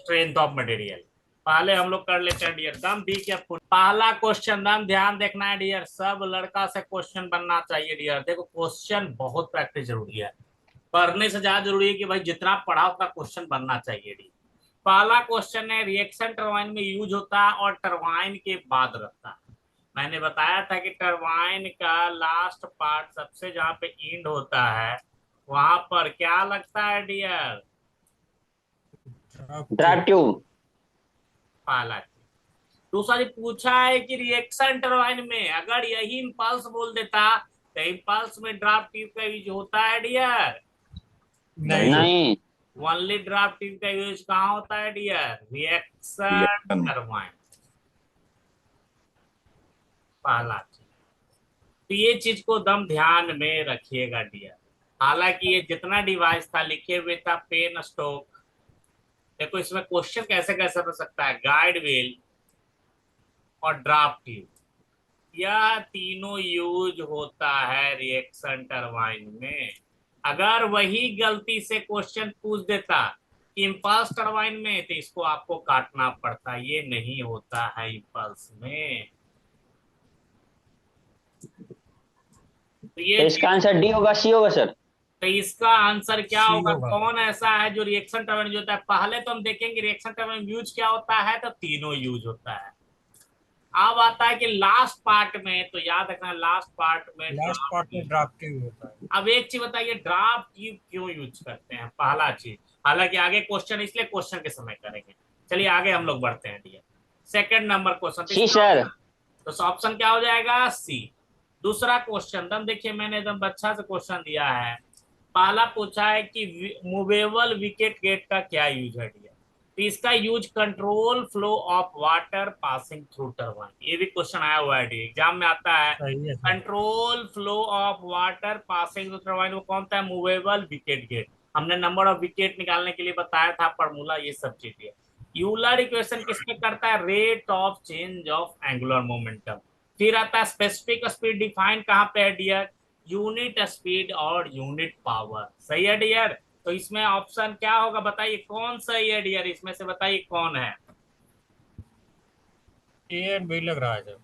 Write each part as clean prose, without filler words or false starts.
Strength of material. पहले हम लोग कर लेते हैं डियर, दम बी के पहला क्वेश्चन, दम ध्यान देखना है डियर, सब लड़का से क्वेश्चन बनना चाहिए डियर। देखो क्वेश्चन बहुत प्रैक्टिस जरूरी है, पढ़ने से ज्यादा जरूरी है कि भाई जितना पढ़ा उतना क्वेश्चन बनना चाहिए डियर। पहला क्वेश्चन है, रिएक्शन टरबाइन में यूज होता है और टरबाइन के बाद रहता है। मैंने बताया था कि टरबाइन का लास्ट पार्ट सबसे जहां पे एंड होता है वहां पर क्या लगता है डियर? Draft tube. पहला। दूसरा जी पूछा है कि रिएक्शन टरबाइन में अगर यही इंपल्स बोल देता तो इंपल्स में ड्राफ्ट ट्यूब का यूज होता है डियर? नहीं। नहीं। ओनली ड्राफ्ट ट्यूब का यूज कहाँ होता है डियर? Reaction reaction. टरबाइन। पहला चीज, तो ये चीज को दम ध्यान में रखिएगा डियर। हालांकि ये जितना डिवाइस था लिखे हुए था पेन स्टोक। देखो इसमें क्वेश्चन कैसे कैसे हो सकता है, गाइड व्हील और ड्राफ्ट ट्यूब, यह तीनों यूज होता है रिएक्शन टरबाइन में। अगर वही गलती से क्वेश्चन पूछ देता इम्पल्स टरबाइन में तो इसको आपको काटना पड़ता, ये नहीं होता है इम्पल्स में। तो तो ये इसका आंसर डी होगा, सी होगा सर। तो इसका आंसर क्या सी होगा? होगा। कौन ऐसा है जो रिएक्शन टरबाइन यूज होता है? पहले तो हम देखेंगे रिएक्शन टरबाइन यूज क्या होता है, तो तीनों यूज होता है। अब आता है कि लास्ट पार्ट में, तो याद रखना लास्ट पार्ट में लास्ट पार्ट में ड्राफ्ट ट्यूब होता है। अब एक चीज बताइए, ड्राफ्ट ट्यूब क्यों यूज करते हैं? पहला चीज, हालांकि आगे क्वेश्चन इसलिए क्वेश्चन के समय करेंगे। चलिए आगे हम लोग बढ़ते हैं डियर। सेकंड नंबर क्वेश्चन, तो सी इसका सर। तो ऑप्शन क्या हो जाएगा? सी। दूसरा क्वेश्चन दम देखिए, मैंने एकदम अच्छा से क्वेश्चन दिया है। पहला पूछा है कि मूवेबल विकेट गेट का क्या यूज है डियर? तो इसका use control flow of water passing through turbine, ये भी क्वेश्चन आया हुआ है एग्जाम में आता है। सही है sir. Control flow of water passing through turbine, वो कौन सा है? Movable wicket gate. हमने नंबर ऑफ विकेट निकालने के लिए बताया था, फॉर्मूला ये सब चीजें। यूलर इक्वेशन किसमें करता है? Rate of change of angular momentum. फिर आता है स्पेसिफिक स्पीड, डिफाइन कहाँ पे है डियर? यूनिट स्पीड और यूनिट पावर। सही है डियर? तो इसमें ऑप्शन क्या होगा बताइए, कौन सही है डियर? इसमें से बताइए कौन है। ए एंड बी लग रहा है सर।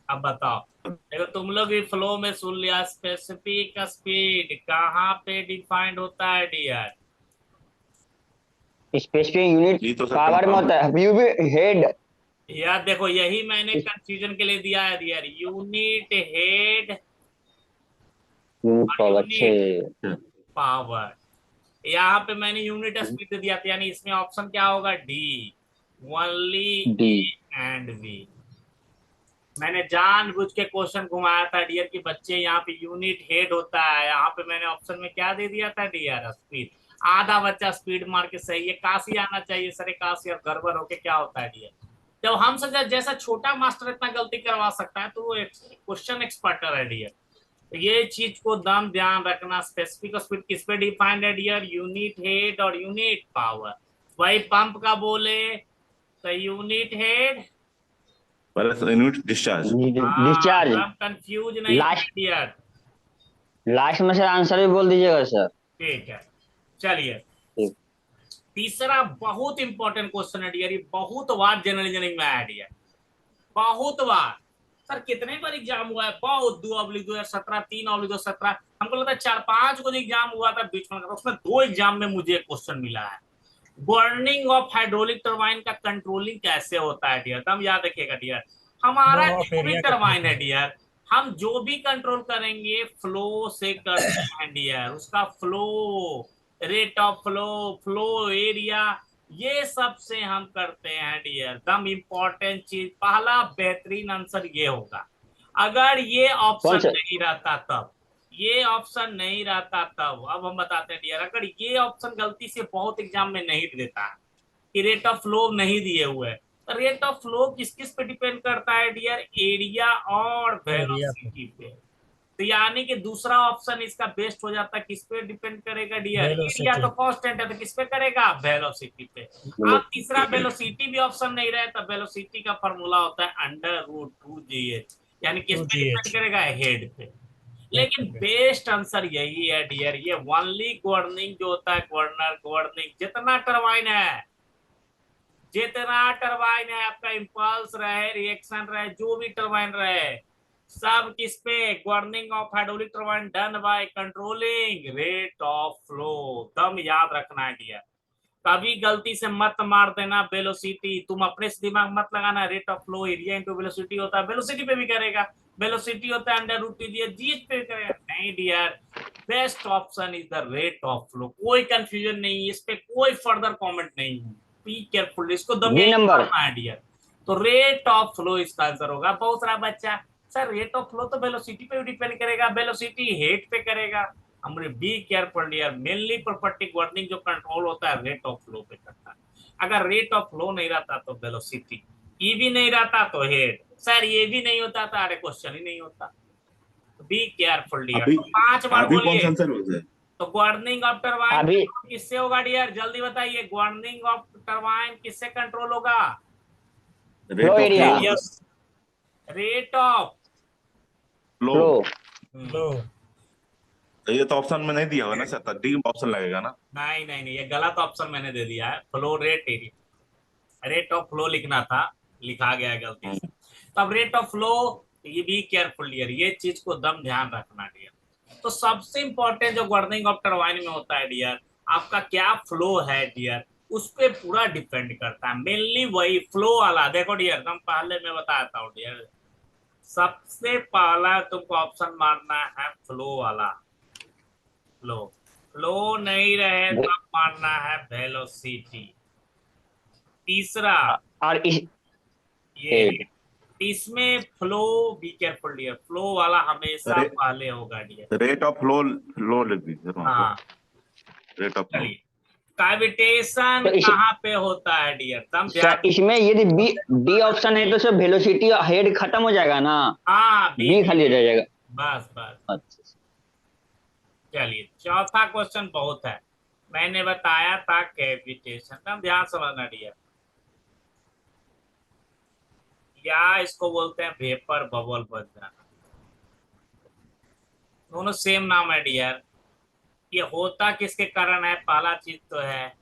अब बताओ। देखो तुम लोग भी फ्लो में सुन लिया, स्पेसिफिक स्पीड कहाँ पे डिफाइंड होता है डियर? स्पेसिफिक यूनिट ये तो सर पावर में कंफर्म होता है, यू भी हेड। यार देखो यही मैंने कंफ्यूजन के लिए दिया है डियर, यूनिट हेड यूनिट और पावर यूनिट है। पावर। यहाँ पे मैंने यूनिट स्पीड दे दिया था, यानी इसमें ऑप्शन क्या होगा? D. Only D. A and B. मैंने जानबूझ के क्वेश्चन घुमाया था डियर कि बच्चे यहाँ पे यूनिट हेड होता है, यहाँ पे मैंने ऑप्शन में क्या दे दिया था डियर? स्पीड। आधा बच्चा स्पीड मार के सही है, काशी आना चाहिए सर, काशी और गड़बड़ होके क्या होता है डियर? जब हमसे जैसा छोटा मास्टर इतना गलती करवा सकता है तो वो क्वेश्चन एक्सपर्टर है डियर। तो ये चीज को दम ध्यान रखना, स्पेसिफिक स्पीड किस पे डिफाइंड है डियर? यूनिट हेड और यूनिट पावर। वही पंप का बोले तो यूनिट हेड। Unit discharge. हाँ डिस्चार्ज। सब कंफ्यूज नहीं लास्ट। डियर। लास्ट में सर आंसर भी बोल दीजिएगा सर। ठीक है, चलिए। ठीक। तीसरा बहुत इंपॉर्टेंट क्वेश्चन है डियर, ये बहुत बार जनरल इंजीनियरिंग में आया डियर, बहुत बार। सर कितने बार एग्जाम हुआ है? बहुत, 2/2017, 3/2017, हमको लगता है 4-5 को एग्जाम हुआ था बीच में, उसमें 2 एग्जाम में मुझे क्वेश्चन मिला है। बर्निंग ऑफ हाइड्रोलिक टरबाइन का कंट्रोलिंग कैसे होता है डियर? तो हम याद रखिएगा डियर, फ्लो हमारा ऑफ जो भी एरिया कितना टरबाइन है है? डियर, हम जो भी कंट्रोल करेंगे फ्लो से करते हैं डियर। उसका flow, rate of flow, flow area, ये सब से हम करते हैं डियर। दम इंपॉर्टेंट चीज, पहला बेहतरीन आंसर ये होगा। अगर ये कौन ऑप्शन सा? नहीं रहता तब, ये ऑप्शन नहीं रहता तब, अब हम बताते हैं डियर, अगर ये ऑप्शन गलती से बहुत एग्जाम में नहीं देता कि रेट ऑफ फ्लो नहीं दिए हुए, तो रेट ऑफ फ्लो किस किस पे डिपेंड करता है डियर? एरिया और एरिया पे। वेलोसिटी पे। तो यानी कि दूसरा ऑप्शन इसका बेस्ट हो जाता है, किस पे डिपेंड करेगा डियर? Area velocity. तो कांस्टेंट है, तो किस पे करेगा? वेलोसिटी पे। आप तीसरा वेलोसिटी भी ऑप्शन नहीं रहे तो वेलोसिटी का फॉर्मूला होता है √2gh, यानी किस टू पे जी डिपेंड एच। करेगा? हेड पे। हेड लेकिन पे। बेस्ट आंसर यही है डियर, ये ओनली गवर्निंग जो होता है, गवर्नर गवर्निंग जितना टरबाइन है जितना टरबाइन है आपका, इंपल्स रहे, रिएक्शन रहे, जो भी टरबाइन रहे, सब किस पे, governing of hydraulic turbine done by controlling rate of flow. दम याद रखना है डियर, कभी गलती से मत मार देना वेलोसिटी, तुम अपने से दिमाग मत लगाना। Rate of flow area into velocity होता है, वेलोसिटी पे भी करेगा, वेलोसिटी होता है under root T D G H पे भी करेगा। नहीं dear, best option is the rate of flow, कोई कंफ्यूजन नहीं, इस पे कोई फर्दर कमेंट नहीं है। बी केयरफुल, इसको दम बी यही नंबर। मारना है डियर। तो रेट ऑफ फ्लो इसका आंसर होगा। बहुत सारा बच्चा, सर रेट ऑफ फ्लो तो वेलोसिटी पे भी डिपेंड करेगा, वेलोसिटी हेड पे करेगा। हमने be careful dear, mainly property governing जो कंट्रोल होता है रेट ऑफ फ्लो पे करता है। अगर रेट ऑफ फ्लो नहीं रहता तो वेलोसिटी, ई भी नहीं रहता तो हेड, सर ये भी नहीं होता तो अरे क्वेश्चन ही नहीं होता। Be careful dear. अभी तो 5 बार अभी कौन बोलिए। सा आंसर होता है? तो गवर्निंग ऑफ टरबाइन अभी किससे होगा डियर, जल्दी बताइए, गवर्निंग ऑफ टरबाइन किससे कंट्रोल होगा? Flow rate of area, flow. Rate of flow. Flow. तो ये तो ऑप्शन में नहीं दिया होगा ना सर, डी ऑप्शन लगेगा ना? नहीं नहीं नहीं, ये गलत ऑप्शन मैंने दे दिया है, flow rate area, rate of flow लिखना था, लिखा गया है गलती से। तब रेट ऑफ फ्लो, ये बी केयरफुल डियर, ये चीज को दम ध्यान रखना डियर। तो सबसे इंपॉर्टेंट जो गवर्निंग ऑफ टरबाइन में होता है डियर, आपका क्या फ्लो है डियर, उस पर पूरा डिपेंड करता है, मेनली वही फ्लो वाला। देखो डियर, तुम पहले मैं बताता हूँ डियर, सबसे पहला तुमको ऑप्शन मारना है फ्लो वाला, फ्लो। फ्लो नहीं रहे तो मारना है वेलोसिटी। तीसरा और इस ये हेड। इसमें flow, be careful dear, flow वाला हमेशा रे, पहले होगा dear. Rate of flow, flow लिख दीजिए वहां हाँ, पे, रेट ऑफ फ्लो। चलिए, कैविटेशन तो इस कहाँ पे होता है डियर, तम ध्यान। सर इसमें यदि बी डी ऑप्शन है तो सर वेलोसिटी हेड खत्म हो जाएगा ना, हाँ बी, बी खाली रह जाएगा। बस बस। अच्छा। चलिए, चौथा क्वेश्चन बहुत है, मैंने बताया था कैविटेशन, तम ध्यान समझना डियर, या इसको बोलते हैं वेपर बबल बन जाना, दोनों सेम नाम है डियर। ये होता किसके कारण है, पहला चीज तो है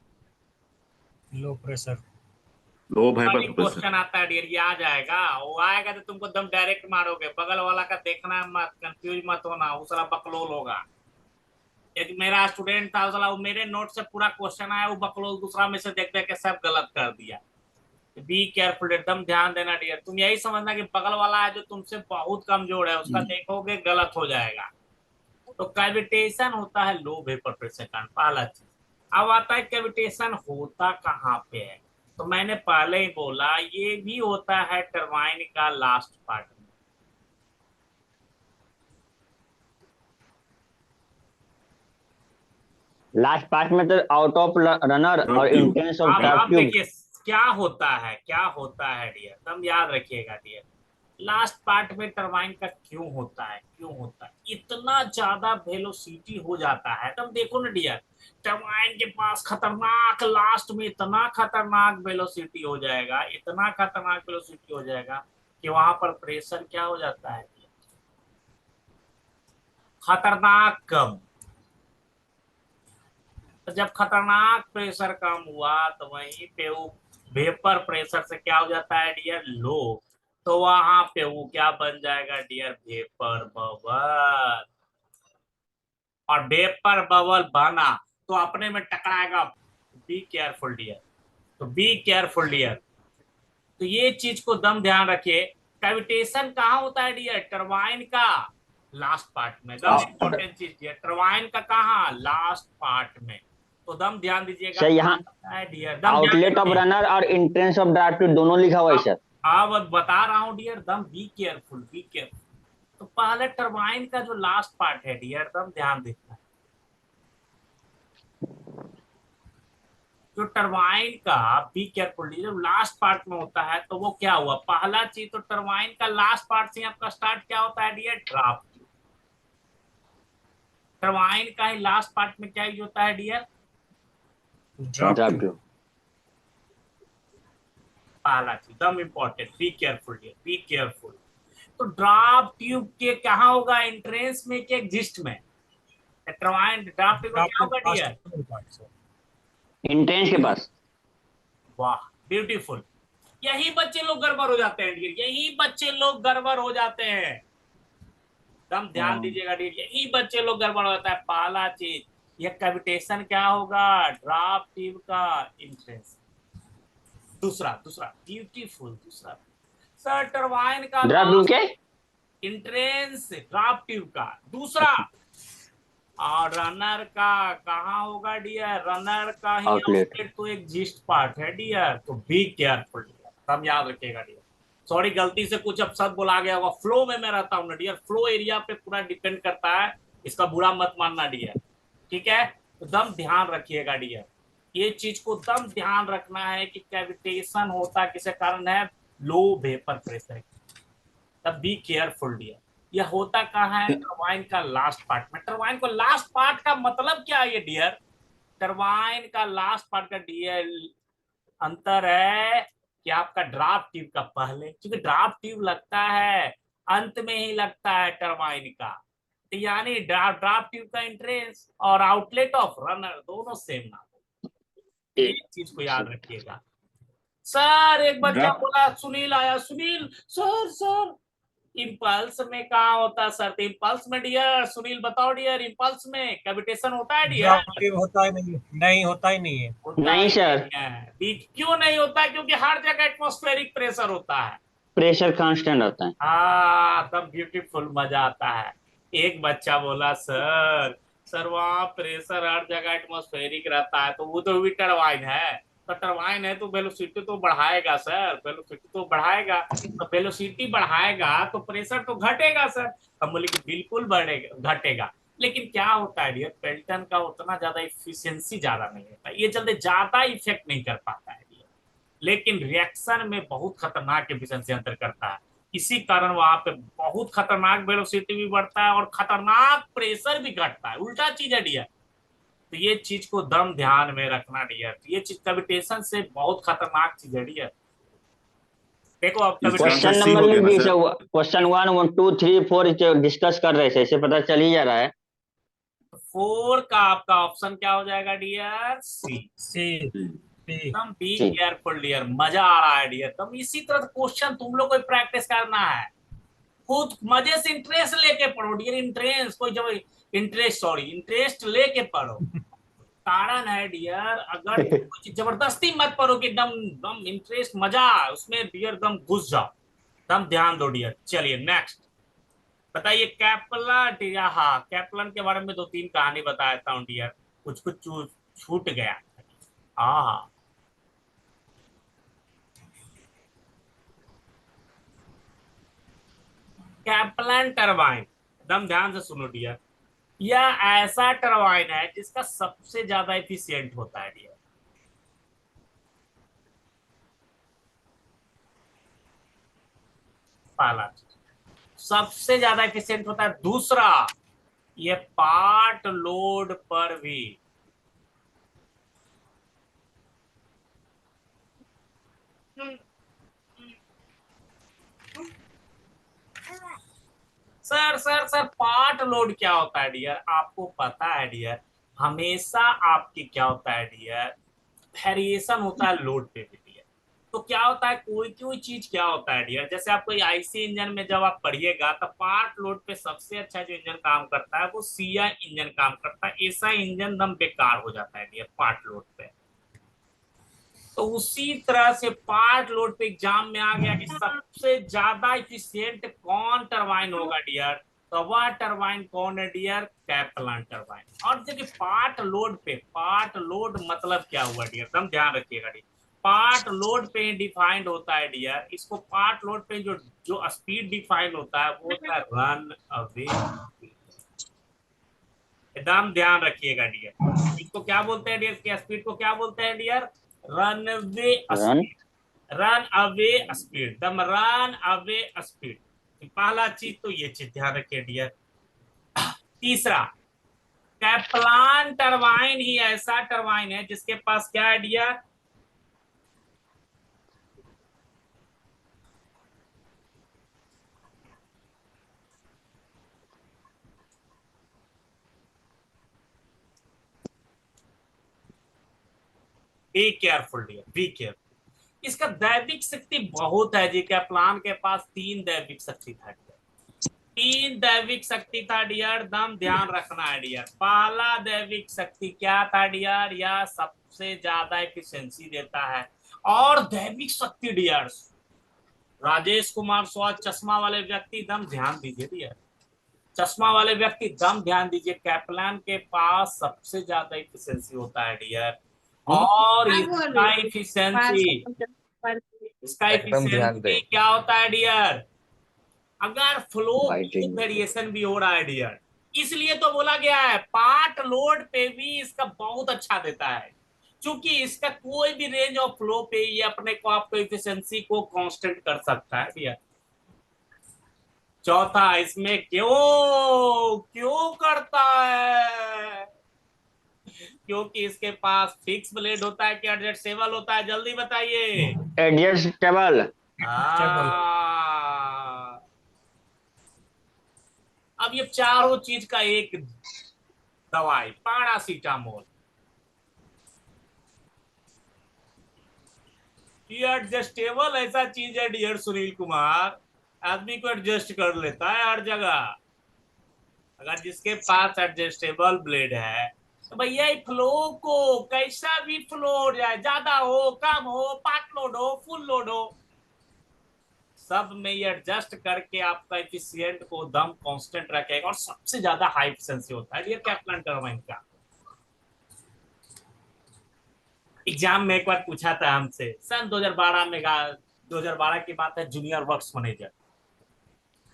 लो प्रेशर, लो वेपर प्रेशर। क्वेश्चन आता है डियर, ये आ जाएगा, वो आएगा तो तुमको दम डायरेक्ट मारोगे, बगल वाला का देखना मत, कंफ्यूज मत होना, वो सारा बकलोल होगा। एक मेरा स्टूडेंट था, साला वो मेरे नोट से पूरा क्वेश्चन आया, वो बकलोल दूसरा में से देख देख के सब गलत कर दिया। बी केयरफुल, एकदम ध्यान देना डियर, तुम यही समझना कि बगल वाला है जो तुमसे बहुत कमजोर है, उसका देखोगे गलत हो जाएगा। तो कैविटेशन होता है लो वेपर प्रेशर कारण, पहला चीज। अब आता है कैविटेशन होता कहाँ पे है, तो मैंने पहले ही बोला ये भी होता है टरबाइन का लास्ट पार्ट में। लास्ट पार्ट में तो आउट ऑफ रनर और इंटेंस ऑफ ड्राफ्ट अब ट्यूब। देखिए क्या होता है, क्या होता है डियर, तुम याद रखिएगा डियर, लास्ट पार्ट में टरबाइन का क्यों होता है, क्यों होता है, इतना ज्यादा वेलोसिटी हो जाता है, तुम देखो ना डियर, टरबाइन के पास खतरनाक लास्ट में इतना खतरनाक वेलोसिटी हो जाएगा, इतना खतरनाक वेलोसिटी हो जाएगा कि वहां पर प्रेशर क्या हो जाता है, खतरनाक कम। तो जब खतरनाक प्रेशर कम हुआ तो वहीं पे वो वेपर प्रेशर से क्या हो जाता है डियर, लो, तो वहां पे वो क्या बन जाएगा डियर, वेपर बबल। और वेपर बबल बना तो अपने में टकराएगा, बी केयरफुल डियर, तो बी केयरफुल डियर। तो ये चीज को दम ध्यान रखिए, कैविटेशन कहाँ होता है डियर, टरबाइन का लास्ट पार्ट में, दम इंपॉर्टेंट चीज डियर, टरबाइन का कहाँ, लास्ट पार्ट में। तो दम ध्यान दीजिएगा, सर यहाँ डियर दम ध्यान आउटलेट ऑफ दीजिए। रनर और इंटेंस ऑफ ड्राफ्ट ट्यूब दोनों लिखा हुआ है सर। अब बता रहा हूँ डियर, दम बी केयरफुल, बी केयरफुल। तो पहले टरबाइन का जो लास्ट पार्ट है डियर, दम ध्यान देना, जो टरबाइन का, बी केयरफुल, जब लास्ट पार्ट में होता है तो वो क्या हुआ, पहला चीज तो टरबाइन का लास्ट पार्ट से आपका स्टार्ट क्या होता है डियर, ड्राफ्ट। टरबाइन का ही लास्ट पार्ट में क्या यूज होता है डियर, ड्राफ्ट ट्यूब। पहला चीज दम important, be careful dear, be careful. तो ड्राफ्ट ट्यूब के कहाँ होगा, एंट्रेंस में के एग्जिस्ट में, टरबाइन ड्राफ्ट ट्यूब क्या होगा डियर, इंटेंस के पास। वाह ब्यूटीफुल। यही बच्चे लोग गड़बड़ हो जाते हैं डियर, यही बच्चे लोग गड़बड़ हो जाते हैं। एकदम ध्यान दीजिएगा डियर, यही बच्चे लोग गड़बड़ हो जाता है। पहला चीज, ये कैविटेशन क्या होगा, ड्राफ्ट ट्यूब का इंट्रेंस। दूसरा दूसरा ब्यूटीफुल दूसरा, सर टरबाइन का ड्राफ्ट ट्यूब के इंट्रेंस ड्राफ्ट ट्यूब का दूसरा। और रनर का कहाँ होगा डियर, रनर का ही आउटलेट। आउटलेट तो एग्जिस्ट पार्ट है डियर, तो बी केयरफुल डियर, सब याद रखिएगा डियर। सॉरी गलती से कुछ अब शब्द बोला गया होगा, फ्लो में मैं रहता हूँ ना डियर, फ्लो एरिया पे पूरा डिपेंड करता है, इसका बुरा मत मानना डियर, ठीक है। तो दम ध्यान रखिएगा डियर, ये चीज को दम ध्यान रखना है कि कैविटेशन होता किसे कारण है, लो वेपर प्रेशर, तब बी केयरफुल डियर। यह होता कहाँ है, टरबाइन का लास्ट पार्ट में। टरबाइन को लास्ट पार्ट का मतलब क्या है ये डियर, टरबाइन का लास्ट पार्ट का डियर अंतर है कि आपका ड्राफ्ट ट्यूब का पहले, क्योंकि ड्राफ्ट ट्यूब लगता है अंत में ही लगता है टरबाइन का, तो यानी ड्राफ्ट ट्यूब का इंट्रेंस और आउटलेट ऑफ रनर दोनों सेम ना हो, ये चीज को याद रखिएगा। सर एक बच्चा ड्राफ्ट बोला सुनील आया, सुनील सर सर इम्पल्स में कहा होता है सर, तो इम्पल्स में डियर सुनील बताओ डियर, इम्पल्स में कैविटेशन होता है डियर, ड्राफ्टिव होता ही नहीं, नहीं होता ही नहीं है। होता नहीं ही सर, नहीं है। क्यों नहीं होता है, क्योंकि हर जगह एटमॉस्फेरिक प्रेशर होता है। प्रेशर कांस्टेंट होता है। हाँ तब ब्यूटीफुल मजा आता है। एक बच्चा बोला सर, सर वहाँ प्रेशर हर जगह एटमॉस्फेरिक रहता है, तो वो तो भी टरबाइन है, तो टरबाइन है तो वेलोसिटी तो बढ़ाएगा सर, वेलोसिटी तो बढ़ाएगा, तो वेलोसिटी बढ़ाएगा तो प्रेशर तो घटेगा सर। हम बोले कि बिल्कुल बढ़ेगा घटेगा, लेकिन क्या होता है डियर, पेल्टन का उतना ज्यादा इफिशियंसी ज्यादा नहीं होता, ये चलते ज्यादा इफेक्ट नहीं कर पाता है डियर, लेकिन रिएक्शन में बहुत खतरनाक एफिशिएंसी अंतर करता है, इसी कारण वहां पे बहुत खतरनाक वेलोसिटी भी बढ़ता है और खतरनाक प्रेशर भी घटता है, उल्टा चीज है डियर। तो ये चीज को दम ध्यान में रखना डियर, तो ये चीज कैविटेशन से बहुत खतरनाक चीज है डियर। देखो अब इसका आंसर क्वेश्चन सी नंबर हो गया में ना भी सर? क्वेश्चन 1 1 2 3 4 डिस्कस कर रहे थे, इसे पता चल ही जा रहा है। फोर का आपका ऑप्शन क्या हो जाएगा डियर, सी। सी सी। एकदम बी जी। केयरफुल डियर, मजा आ रहा है डियर, तुम इसी तरह क्वेश्चन तुम लोग को प्रैक्टिस करना है, खुद मजे से इंटरेस्ट लेके पढ़ो डियर, इंटरेस्ट कोई जब इंटरेस्ट सॉरी इंटरेस्ट लेके पढ़ो, कारण है डियर, अगर कुछ जबरदस्ती मत पढ़ो कि एकदम एकदम इंटरेस्ट मजा उसमें डियर एकदम घुस जाओ, एकदम ध्यान दो डियर। चलिए नेक्स्ट बताइए, कैप्लन, हाँ कैप्लन के बारे में दो तीन कहानी बता देता हूँ डियर, कुछ कुछ छूट गया। हाँ हाँ, कैप्लन टरबाइन, एकदम ध्यान से सुनो डियर, यह ऐसा टरबाइन है जिसका सबसे ज्यादा एफिशिएंट होता है डियर, पहला चीज सबसे ज्यादा एफिशिएंट होता है। दूसरा, ये पार्ट लोड पर भी, सर पार्ट लोड क्या होता है डियर, आपको पता है डियर, हमेशा आपकी क्या होता है डियर, वेरिएशन होता है लोड पे भी डियर। तो क्या होता है, कोई कोई चीज क्या होता है डियर, जैसे आपको आईसी इंजन में जब आप पढ़िएगा तो पार्ट लोड पे सबसे अच्छा जो इंजन काम करता है वो सीआई इंजन काम करता है, ऐसा इंजन दम बेकार हो जाता है डियर पार्ट लोड पे। तो उसी तरह से पार्ट लोड पे एग्जाम में आ गया कि सबसे ज्यादा इफिशियंट कौन टरबाइन होगा डियर, तो वह टरबाइन कौन है डियर, कैप्लान टरबाइन। और देखिए पार्ट लोड पे, पार्ट लोड मतलब क्या हुआ डियर, एकदम ध्यान रखिएगा डियर, पार्ट लोड पे ही डिफाइंड होता है डियर, इसको पार्ट लोड पे जो जो स्पीड डिफाइंड होता है वो होता है रन अवे, एकदम ध्यान रखिएगा डियर, इसको क्या बोलते हैं डियर, क्या स्पीड को क्या बोलते हैं dear, run away run. Speed, run away speed, दम रन अवे स्पीड। पहला चीज तो ये चीज ध्यान रखिए डियर। तीसरा, कैप्लान टरबाइन ही ऐसा टरबाइन है जिसके पास क्या है dear, be careful dear, be careful, इसका दैविक शक्ति बहुत है जी। कैप्लान के पास 3 दैविक शक्ति था, 3 दैविक शक्ति था डियर। दम ध्यान रखना है डियर। पहला दैविक शक्ति क्या था डियर? यह सबसे ज्यादा एफिशिएंसी देता है। और दैविक शक्ति डियर, राजेश कुमार स्वाद चश्मा वाले व्यक्ति दम ध्यान दीजिए डियर, चश्मा वाले व्यक्ति दम ध्यान दीजिए। कैप्लान के पास सबसे ज्यादा एफिशिएंसी होता है डियर। और इसका एकदम ध्यान दे। एफिशिएंसी क्या होता है डियर? अगर फ्लो वाइट रिंग वेरिएशन भी हो रहा है डियर, इसलिए तो बोला गया है पार्ट लोड पे भी इसका बहुत अच्छा देता है, क्योंकि इसका कोई भी रेंज ऑफ फ्लो पे ये अपने को आपको एफिशिएंसी को कांस्टेंट कर सकता है डियर। चौथा, इसमें क्यों क्यों करता है? क्योंकि इसके पास फिक्स ब्लेड होता है कि एडजस्टेबल होता है? जल्दी बताइए। एडजस्टेबल। अब ये चारों चीज का एक दवाई पैरासीटामोल, ये एडजस्टेबल ऐसा चीज है डियर सुनील कुमार, आदमी को एडजस्ट कर लेता है हर जगह। अगर जिसके पास एडजस्टेबल ब्लेड है तो भैया फ्लो को कैसा भी फ्लो हो जाए, ज्यादा हो कम हो, पार्ट लोड हो फुल लोड हो, सब में ये एडजस्ट करके आपका एफिशिएंट को दम कांस्टेंट रखेगा। और सबसे ज्यादा हाई एफिशिएंसी होता है डियर कैप्लान टरबाइन का। एग्जाम में एक बार पूछा था हमसे सन 2012 में, 2012 की बात है, जूनियर वर्क्स मैनेजर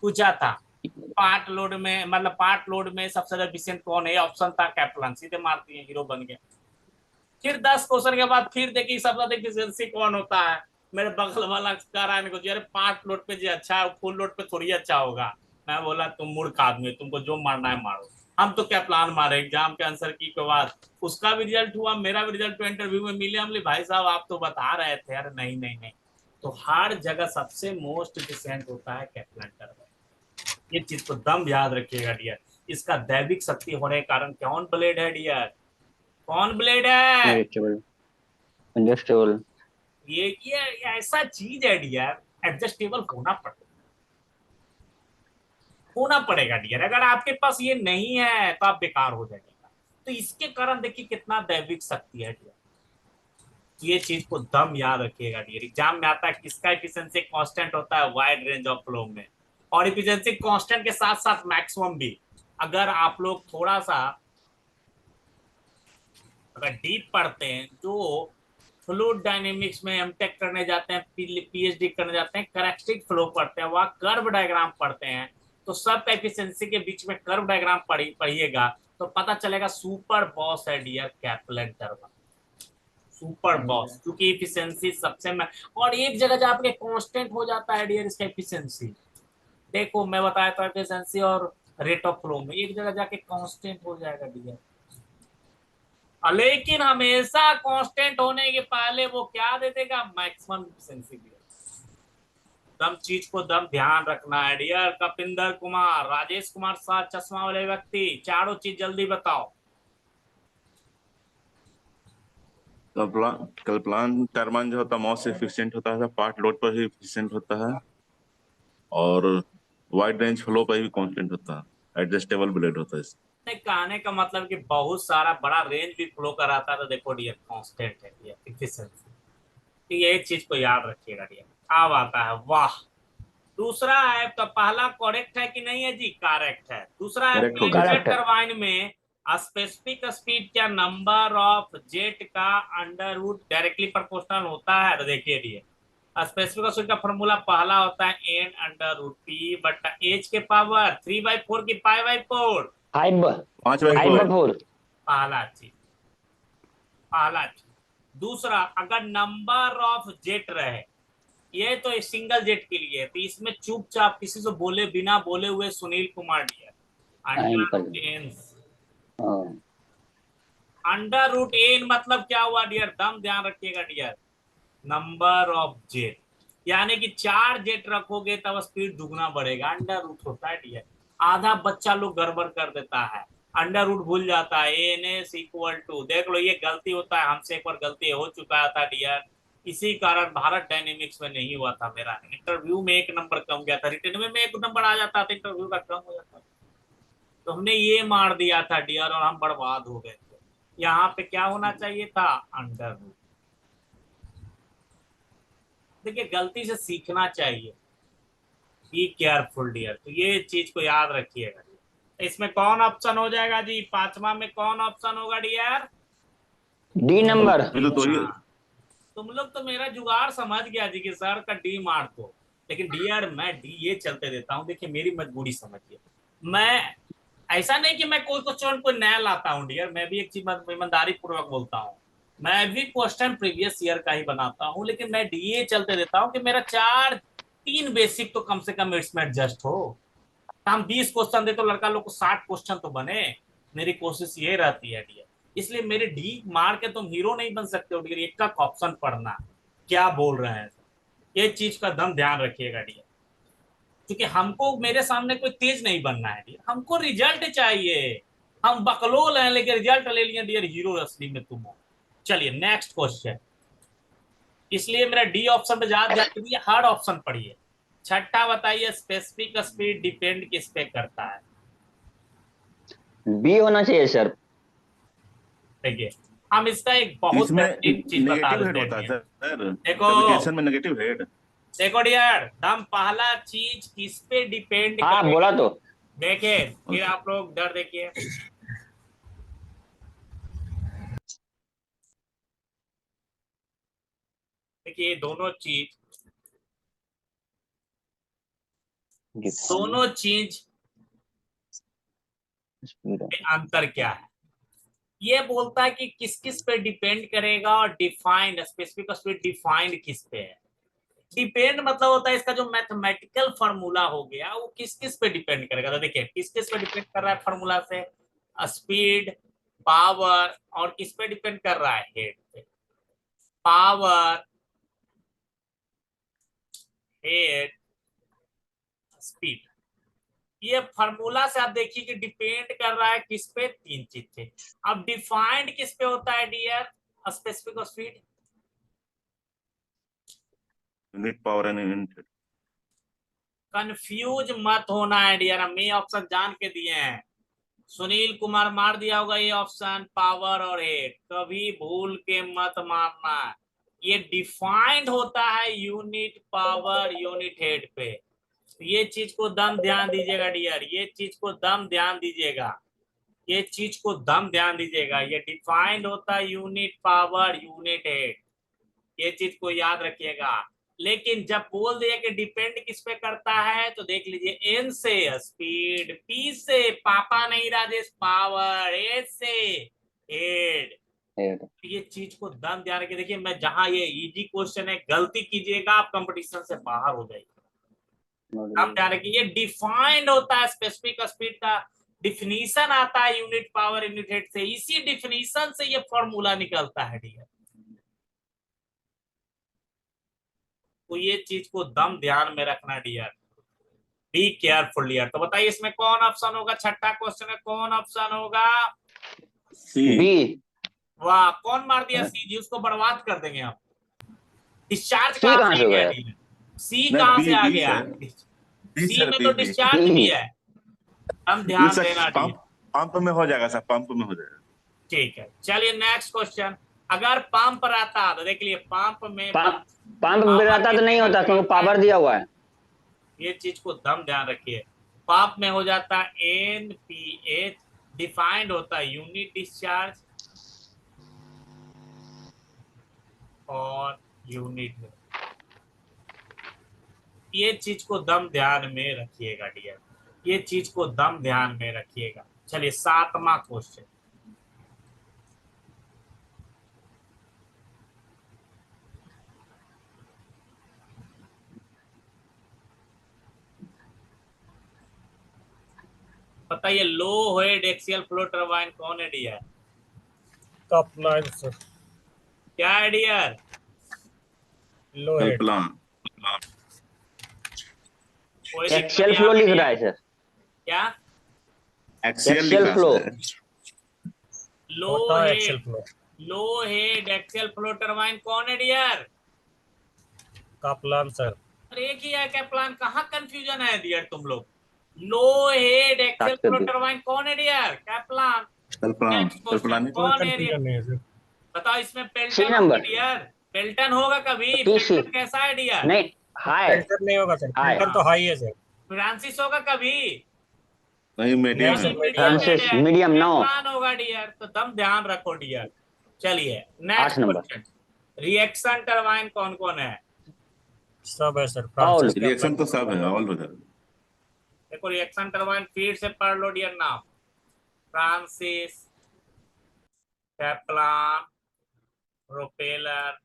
पूछा था पार्ट लोड में, मतलब पार्ट लोड में सबसे ज्यादा एफिशिएंट कौन है? ऑप्शन था कैप्लान, सीधे मारती है, हीरो बन गया। फिर 10 क्वेश्चन के बाद फिर देखिए सबसे ज्यादा एफिशिएंसी कौन होता है? मेरे बगल वाला कह रहा है को, अरे पार्ट लोड पे जी अच्छा है, फुल लोड पे थोड़ी अच्छा होगा। मैं बोला तुम मूर्ख आदमी, तुमको जो मारना है मारो, हम तो क्या प्लान मारे एग्जाम के आंसर की के बाद। उसका भी रिजल्ट हुआ, मेरा भी रिजल्ट हुआ, इंटरव्यू में मिले, हमले भाई साहब आप तो बता रहे थे। अरे नहीं नहीं नहीं, तो हर जगह सबसे मोस्ट एफिशिएंट होता है कैप्लान टरबाइन। ये चीज को दम याद रखिएगा डियर। इसका दैविक शक्ति होने के कारण कौन ब्लेड है डियर? कौन ब्लेड है? एडजस्टेबल। ये ऐसा चीज है डियर, एडजस्टेबल होना पड़ेगा डियर। अगर आपके पास ये नहीं है तो आप बेकार हो जाएगा। तो इसके कारण देखिए कितना दैविक शक्ति है डियर। ये चीज को दम याद रखिएगा डियर। एग्जाम में आता है किसका एफिशिएंसी कांस्टेंट होता है? वाइड रेंज ऑफ फ्लो में। और एफिशिएंसी कांस्टेंट के साथ साथ मैक्सिमम भी। अगर आप लोग थोड़ा सा अगर डीप पढ़ते हैं, जो फ्लूइड डायनेमिक्स में एमटेक करने जाते हैं, पीएचडी करने जाते हैं, करैक्टरिस्टिक फ्लो पढ़ते हैं, वहां कर्व डायग्राम पढ़ते हैं, तो सब एफिशिएंसी के बीच में कर्व डायग्राम पढ़िएगा तो पता चलेगा सुपर बॉस है dear Kaplan turbine. Super boss, क्योंकि एफिशिएंसी सबसे में। और एक जगह जाके कांस्टेंट हो जाता है डियर इसका एफिशिएंसी। देखो मैं बताया था एफिशिएंसी और रेट ऑफ फ्लो में एक जगह जाके कांस्टेंट हो जाएगा डियर। लेकिन हमेशा कांस्टेंट होने के पहले वो क्या दे देगा? Maximum efficiency. दम चीज को दम ध्यान रखना है डियर। कपिंदर कुमार, राजेश कुमार साथ चश्मा वाले व्यक्ति, चारों चीज जल्दी बताओ। कैप्लान टरबाइन जो होता है मोस्ट एफिशिएंट होता है, पार्ट लोड पर ही एफिशिएंट होता है, और वाइड रेंज फ्लो पर भी कांस्टेंट होता है, एडजस्टेबल ब्लेड होता है। कहने का मतलब कि बहुत सारा बड़ा रेंज भी फ्लो कराता है, तो देखो डियर कांस्टेंट है डियर एफिशिएंसी। तो ये चीज को याद रखिएगा डियर। अब आता है वाह, दूसरा है तो पहला करेक्ट है कि नहीं है जी? करेक्ट है। दूसरा है Correct हो गया। Correct है। टरबाइन में स्पेसिफिक स्पीड क्या नंबर ऑफ जेट का अंडर रूट डायरेक्टली प्रोपोर्शनल होता है? तो देखिए डियर, स्पेसिफिक स्पीड का फॉर्मूला पहला होता है एन अंडर रूट पी बटा एच के पावर 3/4 की पाई/4। 5/4। पहला चीज, पहला चीज। दूसरा, अगर नंबर ऑफ जेट रहे, ये तो सिंगल जेट के लिए है, तो इसमें चुपचाप किसी से बोले बिना बोले हुए Sunil Kumar dear under root N मतलब क्या हुआ डियर? दम ध्यान रखिएगा डियर, नंबर ऑफ जेट, यानी कि 4 जेट रखोगे तब स्पीड दुगना बढ़ेगा। अंडर रूट होता है डियर। आधा बच्चा लोग गड़बड़ कर देता है, अंडर रूट भूल जाता है। एन एस इक्वल टू, देख लो ये गलती होता है हमसे, एक बार गलती हो चुका था डियर। इसी कारण भारत डायनेमिक्स में नहीं हुआ था मेरा। इंटरव्यू में 1 नंबर कम गया था, रिटर्न में 1 नंबर आ जाता था, इंटरव्यू का कम हो जाता था। तो हमने ये मार दिया था डियर और हम बर्बाद हो गए थे। यहाँ पे क्या होना चाहिए था, अंडर रूट। देखिए गलती से सीखना चाहिए, बी केयरफुल डियर, तो ये चीज को याद रखिएगा। इसमें कौन ऑप्शन हो जाएगा जी, 5वां में कौन ऑप्शन होगा डियर? D number. बिल्कुल, तो ये हाँ, तुम लोग तो मेरा जुगाड़ समझ गया जी कि सर का डी मार दो, लेकिन डियर मैं डी ये चलते देता हूँ। देखिए मेरी मजबूरी समझिए, मैं ऐसा नहीं कि मैं कोई क्वेश्चन कोई नया लाता हूँ डियर, मैं भी एक चीज ईमानदारी पूर्वक बोलता हूँ, मैं भी क्वेश्चन प्रीवियस ईयर का ही बनाता हूँ, लेकिन मैं डीए चलते देता हूँ कि मेरा 3 बेसिक तो कम से कम इसमें एडजस्ट हो। हम 20 क्वेश्चन दे तो लड़का लोग को 60 क्वेश्चन तो बने, मेरी कोशिश ये रहती है डियर। इसलिए मेरे डी मार के तुम हीरो नहीं बन सकते हो डियर, एक का ऑप्शन पढ़ना क्या बोल रहे हैं, ये चीज का दम ध्यान रखिएगा डियर। क्योंकि हमको मेरे सामने कोई तेज नहीं बनना है डियर, हमको रिजल्ट चाहिए। हम बकलोल हैं लेकिन रिजल्ट ले लिए डियर, हीरो असली में तुम हो। चलिए नेक्स्ट क्वेश्चन। इसलिए मेरा डी ऑप्शन पे ज्यादा ध्यान दीजिए, हार्ड ऑप्शन पढ़िए। छठा बताइए, स्पेसिफिक स्पीड डिपेंड किस पे करता है? बी होना चाहिए सर। देखिए हम इसका एक बहुत इसमें बेहतरीन चीज बता नेगेटिव हेड देते होता है हैं। सर, देखो नेविगेशन में नेगेटिव हेड। देखो डियर, हम पहला चीज किस पे डिपेंड हाँ करेगा, बोला तो। देखिए फिर ओके। आप लोग डर देखिए। देखिए दोनों चीज में अंतर क्या है, ये बोलता है कि किस किस पे डिपेंड करेगा, और डिफाइंड स्पेसिफिक स्पीड डिफाइंड किस पे है। डिपेंड मतलब होता है इसका जो मैथमेटिकल फार्मूला हो गया वो किस किस पे डिपेंड करेगा। तो देखिए किस किस पे डिपेंड कर रहा है फार्मूला से, स्पीड, पावर, और किस पे डिपेंड कर रहा है, हेड पे। पावर, हेड, स्पीड, ये फार्मूला से आप देखिए कि डिपेंड कर रहा है किस पे, 3 चीज पे। अब डिफाइंड किस पे होता है dear, specific speed. Unit power and unit. Confuse मत होना है डियर, हम ये ऑप्शन जान के दिए हैं। सुनील कुमार मार दिया होगा ये ऑप्शन, पावर और हेड, कभी भूल के मत मारना। ये डिफाइंड होता है यूनिट पावर यूनिट हेड पे, ये चीज को दम ध्यान दीजिएगा डियर, ये चीज को दम ध्यान दीजिएगा, ये चीज को दम ध्यान दीजिएगा। ये डिफाइंड होता है यूनिट पावर यूनिट हेड, ये चीज को याद रखिएगा। लेकिन जब बोल दिया कि डिपेंड किस पे करता है, तो देख लीजिए, एन से स्पीड, पी से पापा नहीं राजेश पावर, ए से हेड। ये चीज को दम ध्यान रखिए। देखिए मैं जहां ये इजी क्वेश्चन है, गलती कीजिएगा आप कंपटीशन से बाहर हो जाएगी। दम ध्यान रखिए, ये डिफाइंड होता है स्पेसिफिक स्पीड का डिफिनीशन आता है यूनिट पावर यूनिट हेड से, इसी डिफिनीशन से ये फॉर्मूला निकलता है डियर। तो ये चीज को दम ध्यान में रखना डियर, बी केयरफुल डियर। तो बताइए इसमें कौन ऑप्शन होगा, छठा क्वेश्चन में कौन ऑप्शन होगा? सी। बी। वाह, कौन मार दिया सी जी, उसको बर्बाद कर देंगे हम। डिस्चार्ज सी कहां कहाँ से से आ होगा गया यार? डियर, सी नहीं, कहां से बी आ बी गया? सर, बी सी सर, में बी तो बी डिस्चार्ज भी बी। है, हम बी ध्यान सर, देना डियर। पंप में हो जाएगा सर, पंप में हो जाएगा। ठीक है चलिए नेक्स्ट क्वेश्चन। अगर पंप रहता तो देख लिए, पंप में पंप पंप पावर रहता तो नहीं कितना होता क्योंकि करता पावर है, दिया हुआ है। ये चीज को दम ध्यान रखिए। पंप में हो जाता है एन पी एच, डिफाइंड होता है यूनिट डिस्चार्ज और यूनिट में, ये चीज को दम ध्यान में रखिएगा डियर, ये चीज को दम ध्यान में रखिएगा। चलिए 7वां क्वेश्चन। बताइए लो हेड एक्सियल फ्लो टरबाइन कौन है डियर? Top line sir. क्या है डियर? लो हेड। कल्पना। कोई दिक्कत एक्सेल यहाँ फ्लो पे लिख नहीं रहा है है सर। क्या? एक्सीएल लिख एक्सेल रहा फ्लो। सर। लो होता है एक्सेल हेड, फ्लो। लो हेड एक्सेल फ्लो टरबाइन कौन है डियर? Kaplan sir. अरे एक ही है कैप्लान, कहाँ कंफ्यूजन है डियर तुम लोग। लो हेड एक्सेल ताकत फ्लो दी। टरबाइन कौन है डियर? कैप्लान। कल्पना नेक्स्ट क्वेश्चन, कल्पना कोई कौन है डियर? कंफ्यूजन नहीं है सर। बताओ, इसमें सी पेल्टन होगा नंबर। डियर? पेल्टन होगा कभी? T C. पेल्टन कैसा है डियर? नहीं, हाय। फिल्टर नहीं होगा सर, हाय। फिल्टर तो हाई है सर। फ्रांसिस होगा कभी? नहीं, मीडियम नहीं है। सर, कभी मीडियम मीडियम है। है Francis dear. Medium no. Kaplan होगा डियर, तो दम ध्यान रखो डियर। चलिए 8 next number. Question. Reaction turbine कौन कौन है? सब है sir, all. Francis reaction Kaplan. तो सब है, ऑल हो जाएगा। देखो रिएक्शन टरबाइन फिर से पढ़ लो डियर नाम। Francis, Kaplan, propeller.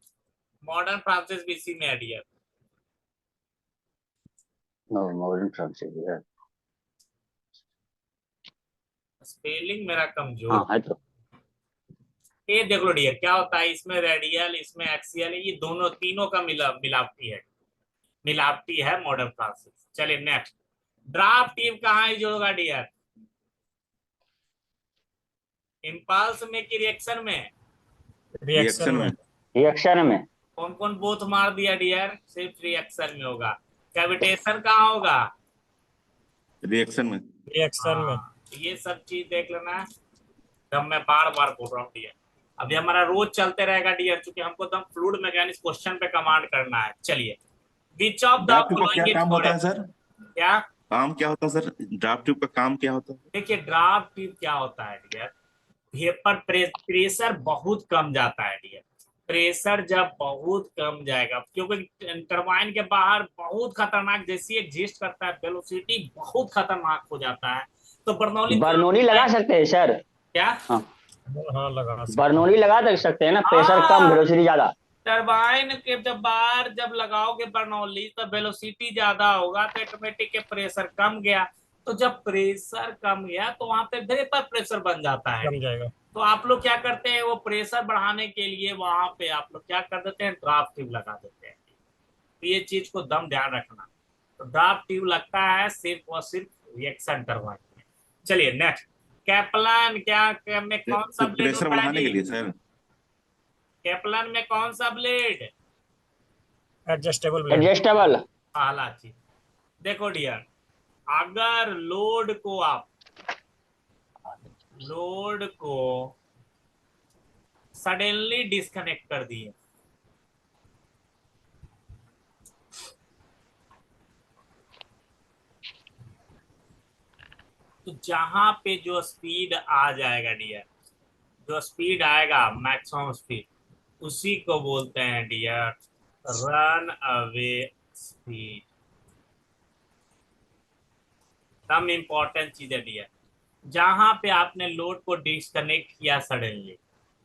Modern Francis भी इसी में है डियर। नो, मॉडर्न फ्रांसिस है। स्पेलिंग मेरा कमजोर। हाँ है तो। ये देख लो डियर, क्या होता है इसमें रेडियल, इसमें एक्सियल, ये दोनों तीनों का मिलावटी है। मिलावटी है मॉडर्न फ्रांसिस। चलिए नेक्स्ट। ड्राफ्ट टीम कहाँ जोड़ोगा डियर? इम्पल्स में कि रिएक्शन में? रिएक्शन रिएक्शन में। में। रिएक्शन में। कौन कौन बोथ मार दिया डियर? सिर्फ रिएक्शन में होगा। कैविटेशन कहाँ होगा? रिएक्शन में। रिएक्शन में। हाँ, ये सब चीज देख लेना। जब मैं बार बार बोल रहा हूँ डियर, अभी हमारा रोज चलते रहेगा डियर, क्योंकि हमको एकदम फ्लूइड मैकेनिक्स क्वेश्चन पे कमांड करना है। चलिए, which of the draft tube का क्या फॉलोइंग इज काम होता है करेक्ट? सर? क्या? काम क्या होता है सर? ड्राफ्ट ट्यूब का काम क्या होता है? देखिए ड्राफ्ट ट्यूब क्या होता है डियर, वेपर प्रेशर बहुत कम जाता है डियर। प्रेशर जब बहुत कम जाएगा, क्योंकि टरबाइन के बाहर बहुत खतरनाक जैसी एग्जिस्ट करता है, वेलोसिटी बहुत खतरनाक हो जाता है। तो बर्नौली बर्नौली लगा सकते हैं सर। क्या? हाँ, हाँ लगा सकते हैं। बर्नौली लगा सकते हैं ना, प्रेशर कम हाँ, वेलोसिटी ज्यादा। टरबाइन के जब बाहर जब लगाओगे बर्नौली तो वेलोसिटी ज्यादा होगा, तो ऑटोमेटिक के प्रेशर कम गया। तो जब प्रेशर कम गया तो वहां पे वेपर प्रेशर बन जाता है। कम जाएगा। तो आप लोग क्या करते हैं, वो प्रेशर बढ़ाने के लिए वहां पे आप लोग क्या कर देते हैं, ड्राफ्ट ट्यूब लगा देते हैं। तो ये चीज को दम ध्यान रखना। तो ड्राफ्ट ट्यूब लगता है सिर्फ और सिर्फ रिएक्शन टरबाइन में। चलिए नेक्स्ट। कैप्लान में कौन सा ब्लेड प्रेशर होता है बढ़ाने जी? के लिए सर। कैप्लान में कौन सा ब्लेड? Adjustable blade. एडजस्टेबल। पहला चीज देखो डियर, अगर लोड को सडनली डिस्कनेक्ट कर दिए, तो जहां पे जो स्पीड आ जाएगा डियर, जो स्पीड आएगा मैक्सिमम स्पीड, उसी को बोलते हैं डियर रन अवे स्पीड। तब इम्पोर्टेंट चीज है डियर, जहां पे आपने लोड को डिस्कनेक्ट किया सडनली,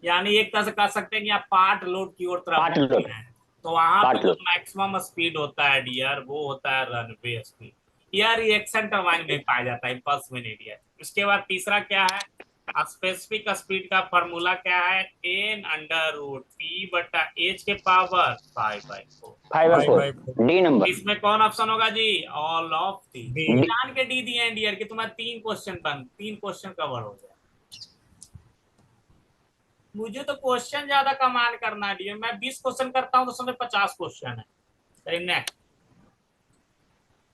यानी एक तरह से कह सकते हैं कि आप पार्ट लोड की ओर तरफ पार्ट बढ़ लोड। रहे हैं, तो वहां पे पार्ट जो लोड। मैक्सिमम स्पीड होता है डियर, वो होता है रनवे स्पीड। यह रिएक्शन टरबाइन में पाया जाता है, इम्पल्स में नहीं डियर। उसके बाद तीसरा क्या है, स्पेसिफिक स्पीड का फॉर्मूला क्या है? एन अंडर रूट पी बटा एच के पावर 5/4। 5/4। 5/4। D number. इसमें कौन ऑप्शन होगा जी? All of the. B. D. जान के डी दिए डियर कि तुम्हारा 3 क्वेश्चन कवर हो जाए। मुझे तो क्वेश्चन ज्यादा कमांड करना है डियर, मैं 20 क्वेश्चन करता हूँ तो समय 50 क्वेश्चन है। नेक्स्ट।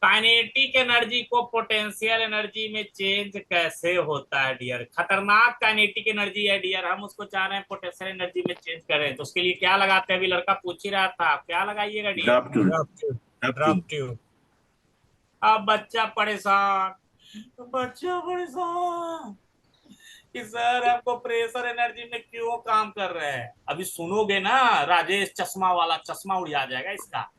काइनेटिक एनर्जी को पोटेंशियल एनर्जी में चेंज कैसे होता है डियर? खतरनाक काइनेटिक एनर्जी है डियर, हम उसको चाह रहे हैं पोटेंशियल एनर्जी में चेंज करें, तो उसके लिए क्या लगाते हैं? अभी लड़का पूछ ही रहा था, क्या लगाइएगा dear? Draft tube. Draft tube. Draft draft tube. Tube. अब बच्चा परेशान, बच्चा परेशान कि सर हमको प्रेशर एनर्जी में क्यों काम कर रहे हैं। अभी सुनोगे ना राजेश चश्मा वाला, चश्मा उड़ जाएगा इसका।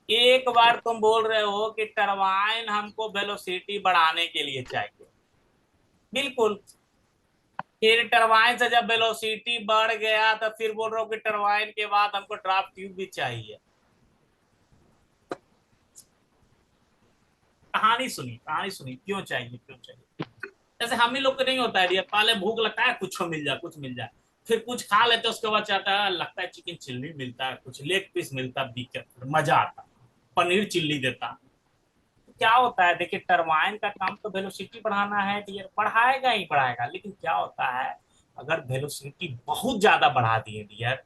एक बार तुम बोल रहे हो कि टरबाइन हमको वेलोसिटी बढ़ाने के लिए चाहिए, बिल्कुल। फिर टरबाइन से जब वेलोसिटी बढ़ गया तो फिर बोल रहे हो कि टरबाइन के बाद हमको ड्राफ्ट ट्यूब भी चाहिए। कहानी सुनी क्यों चाहिए, क्यों चाहिए। जैसे हम ही लोग को नहीं होता है डियर, पहले भूख लगता है कुछ मिल जाए, कुछ मिल जाए, फिर कुछ खा लेते, उसके बाद चाहता है, लगता है चिकन चिल्ली मिलता है, कुछ लेग पीस मिलता है, बीच मजा आता, पनीर चिल्ली देता। तो क्या होता है देखिए, टरबाइन का काम तो वेलोसिटी बढ़ाना है डियर, बढ़ाएगा ही बढ़ाएगा, लेकिन क्या होता है अगर वेलोसिटी बहुत ज्यादा बढ़ा दिए डियर,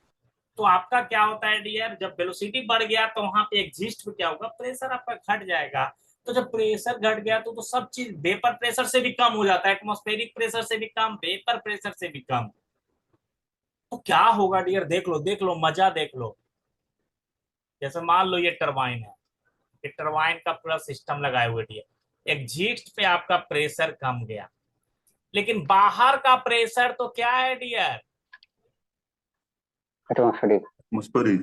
तो आपका क्या होता है डियर, जब वेलोसिटी बढ़ गया तो वहां पे एग्जिस्ट पे क्या होगा, प्रेशर आपका घट जाएगा। तो जब प्रेशर घट गया तो सब चीज वेपर प्रेशर से भी कम हो जाता है, एटमॉस्फेरिक प्रेशर से भी कम, वेपर प्रेशर से भी कम। तो क्या होगा डियर, देख लो मजा देख लो। जैसे मान लो ये टरबाइन है, ये टरबाइन का पूरा सिस्टम लगाए हुए डियर, एग्जिस्ट पे आपका प्रेशर कम गया, लेकिन बाहर का प्रेशर तो क्या है डियर, एटमॉस्फेरिक। मुस्परी।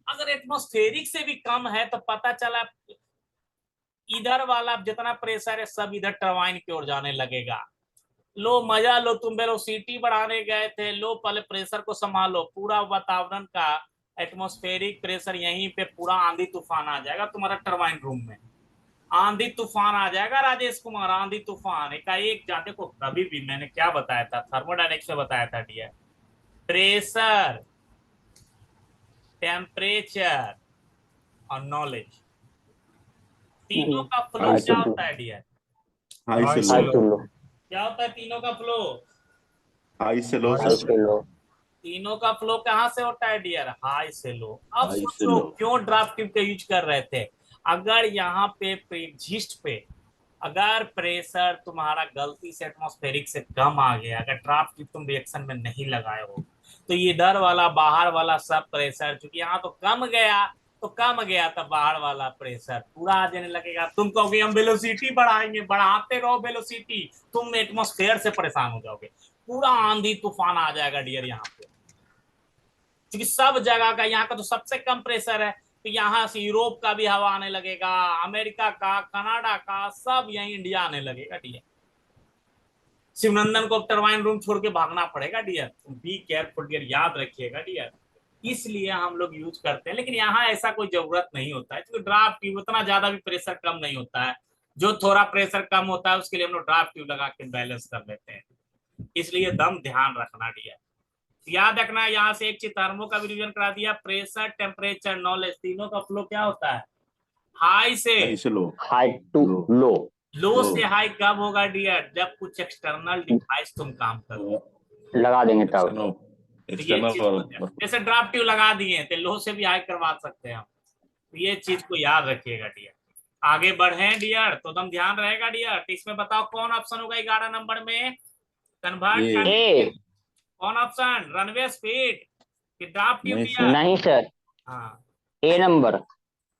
अगर एटमॉस्फेरिक से भी कम है तो पता चला इधर वाला जितना प्रेशर है सब इधर टरबाइन की ओर जाने लगेगा। लो मजा लो, तुम वेलोसिटी बढ़ाने गए थे, लो पहले प्रेशर को संभालो, पूरा वातावरण का एटमॉस्फेरिक प्रेशर यहीं पे पूरा आंधी तूफान आ जाएगा तुम्हारा टरबाइन रूम में, आंधी तूफान आ जाएगा राजेश कुमार, आंधी तूफान एकाएक जा। देखो कभी भी मैंने क्या बताया था, थर्मोडायनेमिक्स में बताया था डियर, प्रेशर, टेम्परेचर और नॉलेज, तीनों का फ्लो क्या होता है डियर, हाई से हाई लो। से लो। क्या होता है तीनों का फ्लो, हाई से लो हाई सर। से लो। तीनों का फ्लो कहाँ से होता है डियर, हाई से लो। अब हाई सोच से लो लो। क्यों ड्राफ्ट ट्यूब का यूज कर रहे थे। अगर यहाँ पे एग्जिस्ट पे अगर प्रेशर तुम्हारा गलती से एटमॉस्फेरिक से कम आ गया, अगर ड्राफ्ट ट्यूब तुम रिएक्शन में नहीं लगाए हो, तो ये इधर वाला बाहर वाला सब प्रेशर, चूंकि यहाँ तो कम गया, तो कम गया तब बाहर वाला प्रेशर पूरा आ जाने लगेगा। तुम कहोगे हम वेलोसिटी बढ़ाएंगे, बढ़ाते रहो वेलोसिटी, तुम एटमॉस्फेयर से परेशान हो जाओगे, पूरा आंधी तूफान आ जाएगा डियर यहाँ पे, क्योंकि सब जगह का, यहाँ का तो सबसे कम प्रेशर है, तो यहाँ से यूरोप का भी हवा आने लगेगा, अमेरिका का, कनाडा का, सब यही इंडिया आने लगेगा डियर। शिवनंदन को टरबाइन रूम छोड़ के भागना पड़ेगा डियर, बी केयरफुल डियर, याद रखिएगा डियर। इसलिए हम लोग यूज करते हैं, लेकिन यहाँ ऐसा कोई जरूरत नहीं होता है, क्योंकि ड्राफ्ट ट्यूब उतना ज्यादा भी प्रेशर कम नहीं होता है, जो थोड़ा प्रेशर कम होता है उसके लिए हम लोग ड्राफ्ट ट्यूब लगा के बैलेंस कर लेते हैं, इसलिए दम ध्यान रखना डियर। याद रखना, यहाँ से एक चीज थर्मो का भी रिवीजन करा दिया, प्रेशर, टेम्परेचर, नॉलेज, तीनों का फ्लो क्या होता है, हाई से हाई से लो। High to low. लो। लो से हाई कब होगा डियर, जब कुछ एक्सटर्नल डिवाइस तुम काम करो, लगा देंगे तब। एक्सटर्नल तो ये एक्सटर्नल चीज हो जाए। जैसे ड्राफ्ट ट्यूब लगा दिए तो लो से भी हाई करवा सकते हैं हम, तो ये चीज को याद रखिएगा डियर। आगे बढ़े डियर तो एकदम ध्यान रहेगा डियर। तो इसमें बताओ कौन ऑप्शन होगा 11 नंबर में, कन्वर्ट ये करने के लिए ए। कौन ऑप्शन, रनवे स्पीड कि ड्राफ्ट ट्यूब नहीं डियर। नहीं सर, हाँ ए नंबर।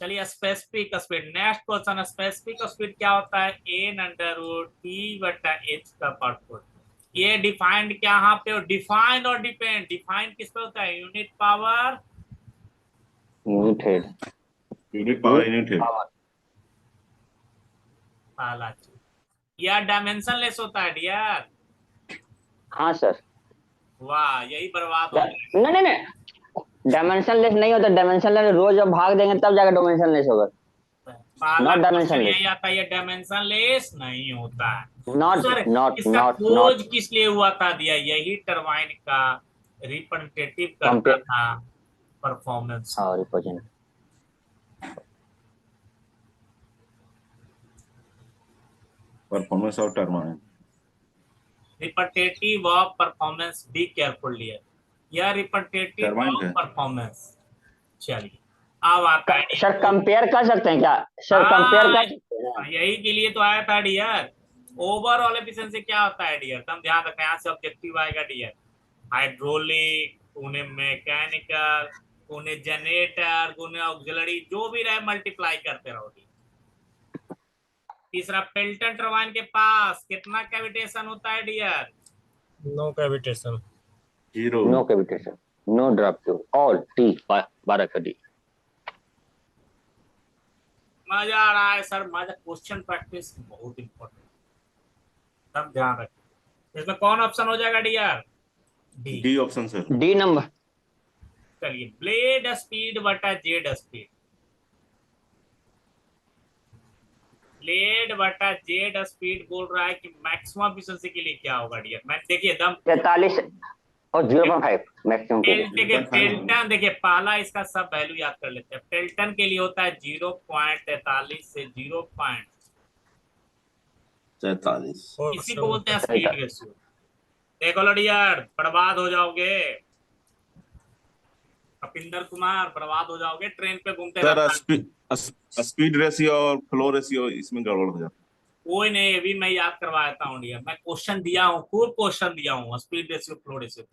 चलिए, specific speed, next question, specific speed क्या होता है, एन अंडर रूट टी बटा एच का पार्ट। ये डिफाइंड क्या यहाँ पे, डिफाइंड और डिपेंड, डिफाइंड किस पे होता है, unit power, unit head. Unit power unit है। पहला चीज। या डायमेंशन लेस होता है डियर, हाँ सर। वाह यही बर्बाद हो जाएगा। नहीं नहीं नहीं, डायमेंशन लेस नहीं होता। डायमेंशन लेस रोज जब भाग देंगे तब जाकर डायमेंशन लेस होगा। पहला नॉट डायमेंशन क्वेश्चन लेस। यही आता है, ये डायमेंशन लेस नहीं होता है। तो नॉट सर नॉट इसका नॉट नॉट खोज किस लिए हुआ था दिया, यही टरबाइन का रिप्रेजेंटेटिव करता कंपेयर। था परफॉर्मेंस। हाँ represent. Performance of turbine. Representative of performance, be careful dear, यह रिप्रेजेंटेटिव टरबाइन ऑफ का परफॉर्मेंस। चलिए अब आता है सर कंपेयर कर सकते हैं क्या सर, कंपेयर कर सकते हैं ना? यही के लिए तो आया था डियर। ओवरऑल एफिशिएंसी क्या होता है डियर, तुम ध्यान रखें, यहाँ से ऑब्जेक्टिव आएगा डियर, हाइड्रोलिक, उन्हें मैकेनिकल, उन्हें जनरेटर, उन्हें ऑक्सिलरी, जो भी रहे मल्टीप्लाई करते रहोगे। तीसरा, पेल्टन टरबाइन के पास कितना कैविटेशन होता है dear, no cavitation. Zero. No cavitation, no drop tube, all T 12 का डी। मजा आ रहा है सर, मजा, क्वेश्चन प्रैक्टिस बहुत इंपॉर्टेंट, सब ध्यान रखें। इसमें कौन ऑप्शन हो जाएगा dear, D. D option sir. D number. चलिए, ब्लेड स्पीड बटा जेड स्पीड, ब्लेड बटा जेड स्पीड बोल रहा है कि मैक्सिमम एफिशिएंसी के लिए क्या होगा डियर। मैं देखिए दम 43 और 0.5 मैक्सिमम के लिए। देखिए पेल्टन, देखिए पहला इसका सब वैल्यू याद कर लेते हैं। पेल्टन के लिए होता है 0.43 से 43। इसी को बोलते हैं स्पीड रेशियो। देखो लो डियर, बर्बाद हो जाओगे। कपिंदर कुमार, बर्बाद हो जाओगे, ट्रेन पे घूमते सर रहता। स्पीड रेशियो और फ्लो रेशियो इसमें गड़बड़ हो जाता कोई नहीं, अभी मैं याद करवा देता हूँ डियर, मैं क्वेश्चन दिया हूँ, खूब क्वेश्चन दिया हूँ स्पीड रेशियो फ्लो रेशियो।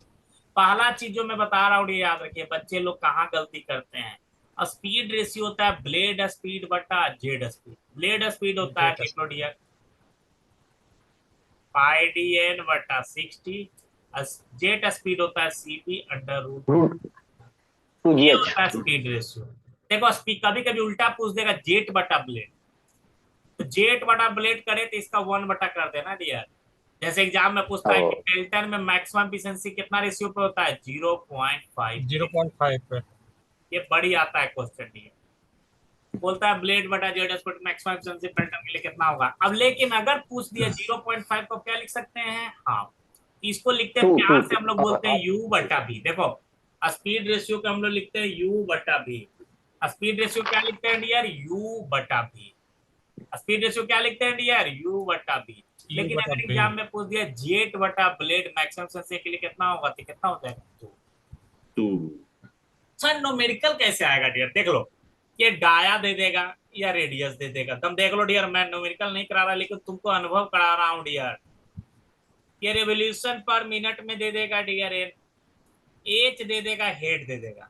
पहला चीज जो मैं बता रहा हूँ याद रखिए, बच्चे लोग कहाँ गलती करते हैं। स्पीड रेशियो होता है ब्लेड स्पीड बटा जेड स्पीड। ब्लेड स्पीड होता है Data कितना डियर, पाई डी एन बटा 60। जेट स्पीड होता है CP under root. Root two G ये एच। होता है स्पीड रेशियो। देखो स्पीड कभी कभी उल्टा पूछ देगा, जेट बटा ब्लेड, तो जेट बटा ब्लेड करे तो इसका 1 बटा कर देना डियर। जैसे एग्जाम में पूछता है कि ओ पेल्टन में मैक्सिमम एफिशिएंसी कितना रेशियो पे होता है, 0.5 पे। 0.5 पे। ये बड़ी आता है क्वेश्चन डियर। बोलता है ब्लेड बटा jet speed maximum efficiency Pelton के लिए कितना होगा। अब लेकिन अगर पूछ दिया 0.5 को क्या लिख सकते हैं, हाँ इसको लिखते हैं टू प्यार टू से, हम लोग बोलते हैं यू बटा बी। देखो स्पीड रेशियो को हम लोग लिखते हैं यू बटा बी। स्पीड रेशियो क्या लिखते हैं डियर, यू बटा बी। स्पीड रेशियो क्या लिखते हैं डियर, यू बटा बी। U लेकिन बटा अगर B। एग्जाम में पूछ दिया जेट बटा ब्लेड मैक्सिमम एफिशिएंसी के लिए कितना होगा, तो कितना हो जाएगा, तो टू। सर न्यूमेरिकल कैसे आएगा डियर, देख लो, ये डाया दे देगा या रेडियस दे देगा, तुम देख लो डियर, मैं न्यूमेरिकल नहीं करा रहा लेकिन तुमको अनुभव करा रहा हूँ डियर। ये रिवोल्यूशन पर मिनट में दे देगा डियर, एच दे देगा, हेड दे देगा।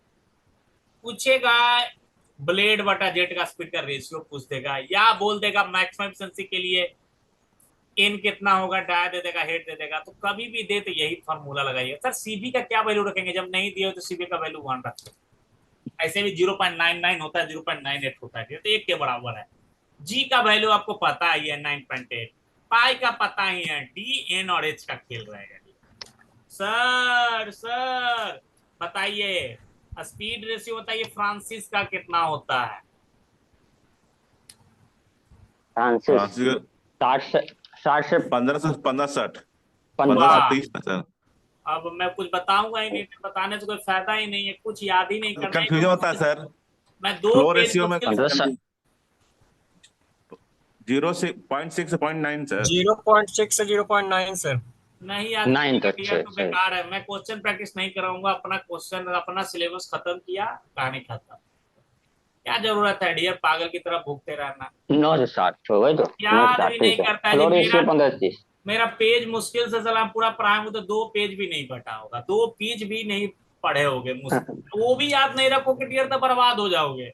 पूछेगा ब्लेड बटा जेट का स्पीड का रेशियो पूछ देगा, या बोल देगा मैक्सिमम एफिशिएंसी के लिए एन कितना होगा, डाया दे देगा, हेड दे देगा। तो कभी भी दे तो यही फॉर्मूला लगाइए। सर सीबी का क्या वैल्यू रखेंगे, जब नहीं दिए तो सीबी का वैल्यू 1 रखेंगे। ऐसे भी 0.99 होता है, 0.98 होता है, तो एक के बराबर है। जी का वैल्यू आपको पता ही है 9.8, पाई का पता ही है, डी एन और एच का खेल रहेगा। सर बताइए स्पीड रेशियो बताइए फ्रांसिस का कितना होता है। फ्रांसिस फ्रांसिस 60 से 1560 1560। 1530 ना सर। अब मैं कुछ बताऊंगा ही नहीं, बताने से कोई फायदा ही नहीं है, कुछ याद ही नहीं करना है। कंफ्यूजन होता है सर, मैं दो फ्लो पेज रेशियो में मुश्किल से 1560। 0.6 से 0.9 सर। 0.6 से 0.9 सर। नहीं याद 9 तो करेगा अच्छा डियर तो सही। बेकार है। मैं क्वेश्चन प्रैक्टिस नहीं कराऊंगा, अपना क्वेश्चन अपना सिलेबस खत्म किया, कहानी खत्म। क्या जरूरत है डियर पागल की तरह भूखते रहना। 9 से 60 हो गए, तो 9 से याद भी 60 नहीं ठीक है। करता है जी। फ्लो मेरा रेशियो 1530। मेरा पेज मुश्किल से चला पूरा पढ़ाऊंगा तो 2 पेज भी नहीं पढ़ा होगा, 2 पेज भी नहीं पढ़े होगे मुश्किल, वो भी याद नहीं रखोगे डियर तो बर्बाद हो जाओगे।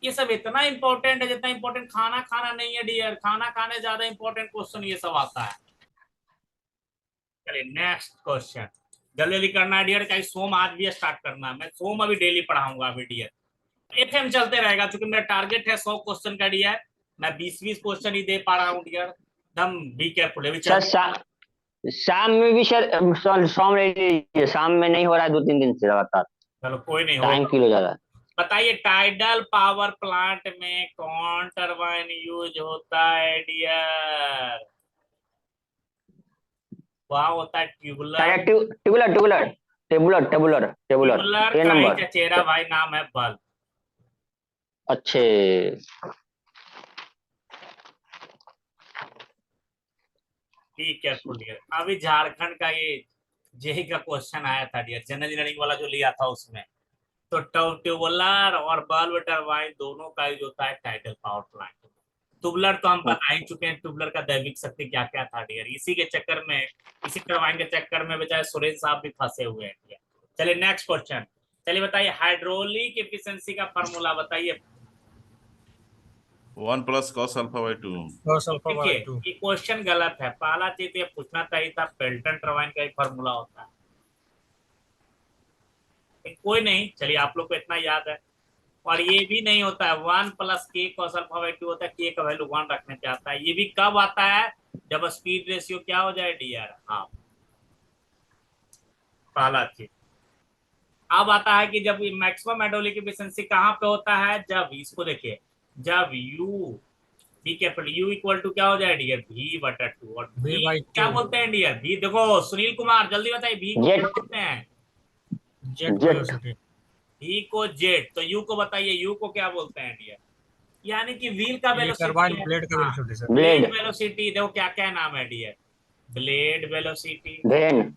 ये सब इतना इंपॉर्टेंट है जितना इंपॉर्टेंट खाना खाना नहीं है डियर, खाना खाने ज्यादा इंपॉर्टेंट क्वेश्चन ये सब आता है। चलिए नेक्स्ट क्वेश्चन, जल्दी जल्दी करना है डियर, चाहे सोम आज भी स्टार्ट करना है, मैं सोम अभी डेली पढ़ाऊंगा अभी डियर। एफएम चलते रहेगा क्योंकि मेरा टारगेट है 100 क्वेश्चन का डियर, मैं 20-20 क्वेश्चन ही दे पा रहा हूँ डियर। दम बी केयरफुल अभी सर चलते। शाम में भी सर, शाम ले लीजिए, शाम में नहीं हो रहा है 2-3 दिन से लगातार। चलो कोई नहीं टाइम होगा। किलो जा रहा है। बताइए टाइडल पावर प्लांट में कौन टरबाइन यूज होता है डियर। वहां होता है tubular. Tubular tubular tabular tabular tabular. Tubular A का ही नंबर। चचेरा भाई नाम है बल्ब। अच्छे। ठीक है फुल डियर। अभी झारखंड का ये जेई का क्वेश्चन आया था डियर, जनरल इंजीनियरिंग वाला जो लिया था उसमें, तो ट्यूबुलर और बल्ब टरबाइन दोनों का यूज होता है टाइडल पावर प्लांट। ट्यूबलर तो हम बता ही चुके हैं, ट्यूबलर का दैविक शक्ति क्या क्या था डियर, इसी के चक्कर में, इसी टरबाइन के चक्कर में बेचारे सुरेश साहब भी फंसे हुए हैं डियर। चलिए नेक्स्ट क्वेश्चन, चलिए बताइए हाइड्रोलिक एफिशिएंसी का फार्मूला बताइए। 1 + cos α/2। cos अल्फा देखिए बाय 2। ये क्वेश्चन गलत है, पहला चीज ये पूछना चाहिए था पेल्टन टरबाइन का ही फार्मूला होता है। कोई नहीं, चलिए आप लोग को इतना याद है। और ये भी नहीं होता है 1 + k cos α/2 होता है, k का वैल्यू 1 रखने पे आता है। ये भी कब आता है, जब स्पीड रेशियो क्या हो जाए डियर, हाँ पहला चीज। अब आता है कि जब मैक्सिमम हाइड्रोलिक एफिशिएंसी कहाँ पे होता है, जब इसको देखिए, जब U B capital U equal to क्या हो जाए डियर, v/2। और V v बाई क्या 2। बोलते हैं डियर, v देखो सुनील कुमार जल्दी बताइए v को क्या जेट बोलते हैं। Jet jet velocity. v को जेट, तो u को बताइए u को क्या बोलते हैं डियर। यानी कि व्हील का ये वेलोसिटी टरबाइन है। ब्लेड का हाँ velocity sir. Blade blade velocity, देखो क्या क्या नाम है डियर, ब्लेड वेलोसिटी, वेन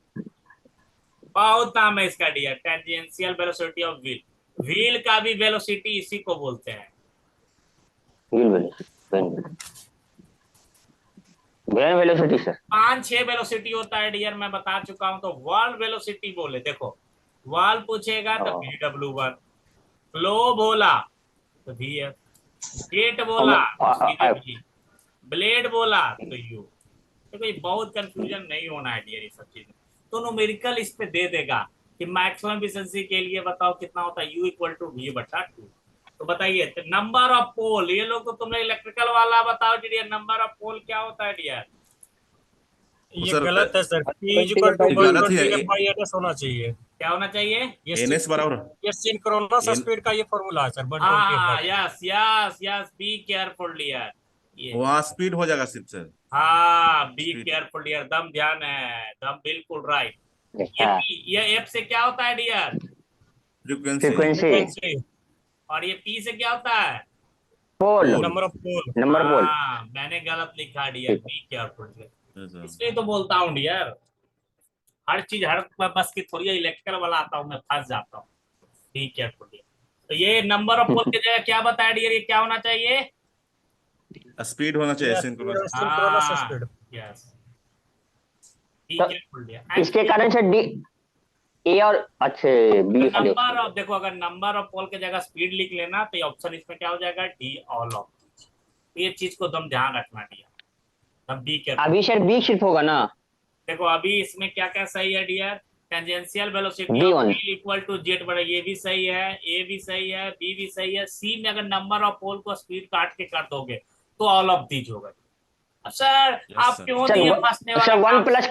बहुत नाम है इसका dear, tangential velocity of wheel. Wheel का भी वेलोसिटी इसी को बोलते हैं। Grain velocity sir. 5-6 वेलोसिटी होता है डियर, मैं बता चुका हूं। तो वर्ल्ड वेलोसिटी बोले, देखो वर्ल्ड पूछेगा तो VW1, फ्लो बोला तो VF, जेट बोला तो सीधे V, ब्लेड बोला तो U। देखो ये बहुत कंफ्यूजन नहीं होना है डियर, ये सब चीजें तो न्यूमेरिकल इस पे दे देगा कि मैक्सिमम एफिशिएंसी के लिए बताओ कितना होता है, U = V/2। तो बताइए नंबर ऑफ पोल, ये लोग तो तुमने इलेक्ट्रिकल वाला बताओ डियर, नंबर ऑफ पोल क्या होता है डियर? ये सर, गलत है सर। P = ये गलत ही है। 1/2f/ns होना चाहिए। क्या होना चाहिए? NS बराबर ये सिंक्रोनस N- स्पीड का ये फॉर्मूला है सर, 120 हाँ, hertz. Yes yes yes, be careful dear. ये वहाँ स्पीड हो जाएगा सिर्फ सर। हाँ, बी स्पीड केयरफुल डियर, दम ध्यान है, दम बिल्कुल राइट। अच्छा, ये एफ से क्या होता है डियर? फ्रीक्वेंसी फ्रीक्वेंसी, फ्रीक्वेंसी, और ये पी से क्या होता है? Pole, pole. Number of pole. Number pole. हाँ, मैंने गलत लिखा डियर, बी केयरफुल डियर, ऐसा। इसलिए तो बोलता हूँ डियर, हर चीज हर बस की थोड़ी इलेक्ट्रिकल वाला आता हूँ मैं, फंस जाता हूँ। Be careful dear. तो ये नंबर ऑफ पोल की जगह क्या बताया डियर, ये क्या होना चाहिए? स्पीड होना चाहिए synchronous. Synchronous speed. Yes, be तो केयरफुल डियर। इसके कारण से डी, ए और अच्छे बी खाली नंबर ऑप्शन। ऑफ, देखो अगर नंबर ऑफ पोल की जगह स्पीड लिख लेना तो ये ऑप्शन इसमें क्या हो जाएगा, डी ऑल ऑफ। ये चीज को तुम ध्यान रखना डियर, तब बी केयरफुल। अभी सर बी शिफ्ट होगा ना? देखो अभी इसमें क्या क्या सही है dear, tangential velocity D of one. Wheel equal to jet बड़ा, ये भी सही है, ए भी सही है, बी भी सही है। सी में अगर नंबर ऑफ पोल को स्पीड काट के कर दोगे तो ऑल ऑफ दीज होगा। अब सर Yes, आप sir. क्यों सर दिए फंसने वाला सर वन काम? प्लस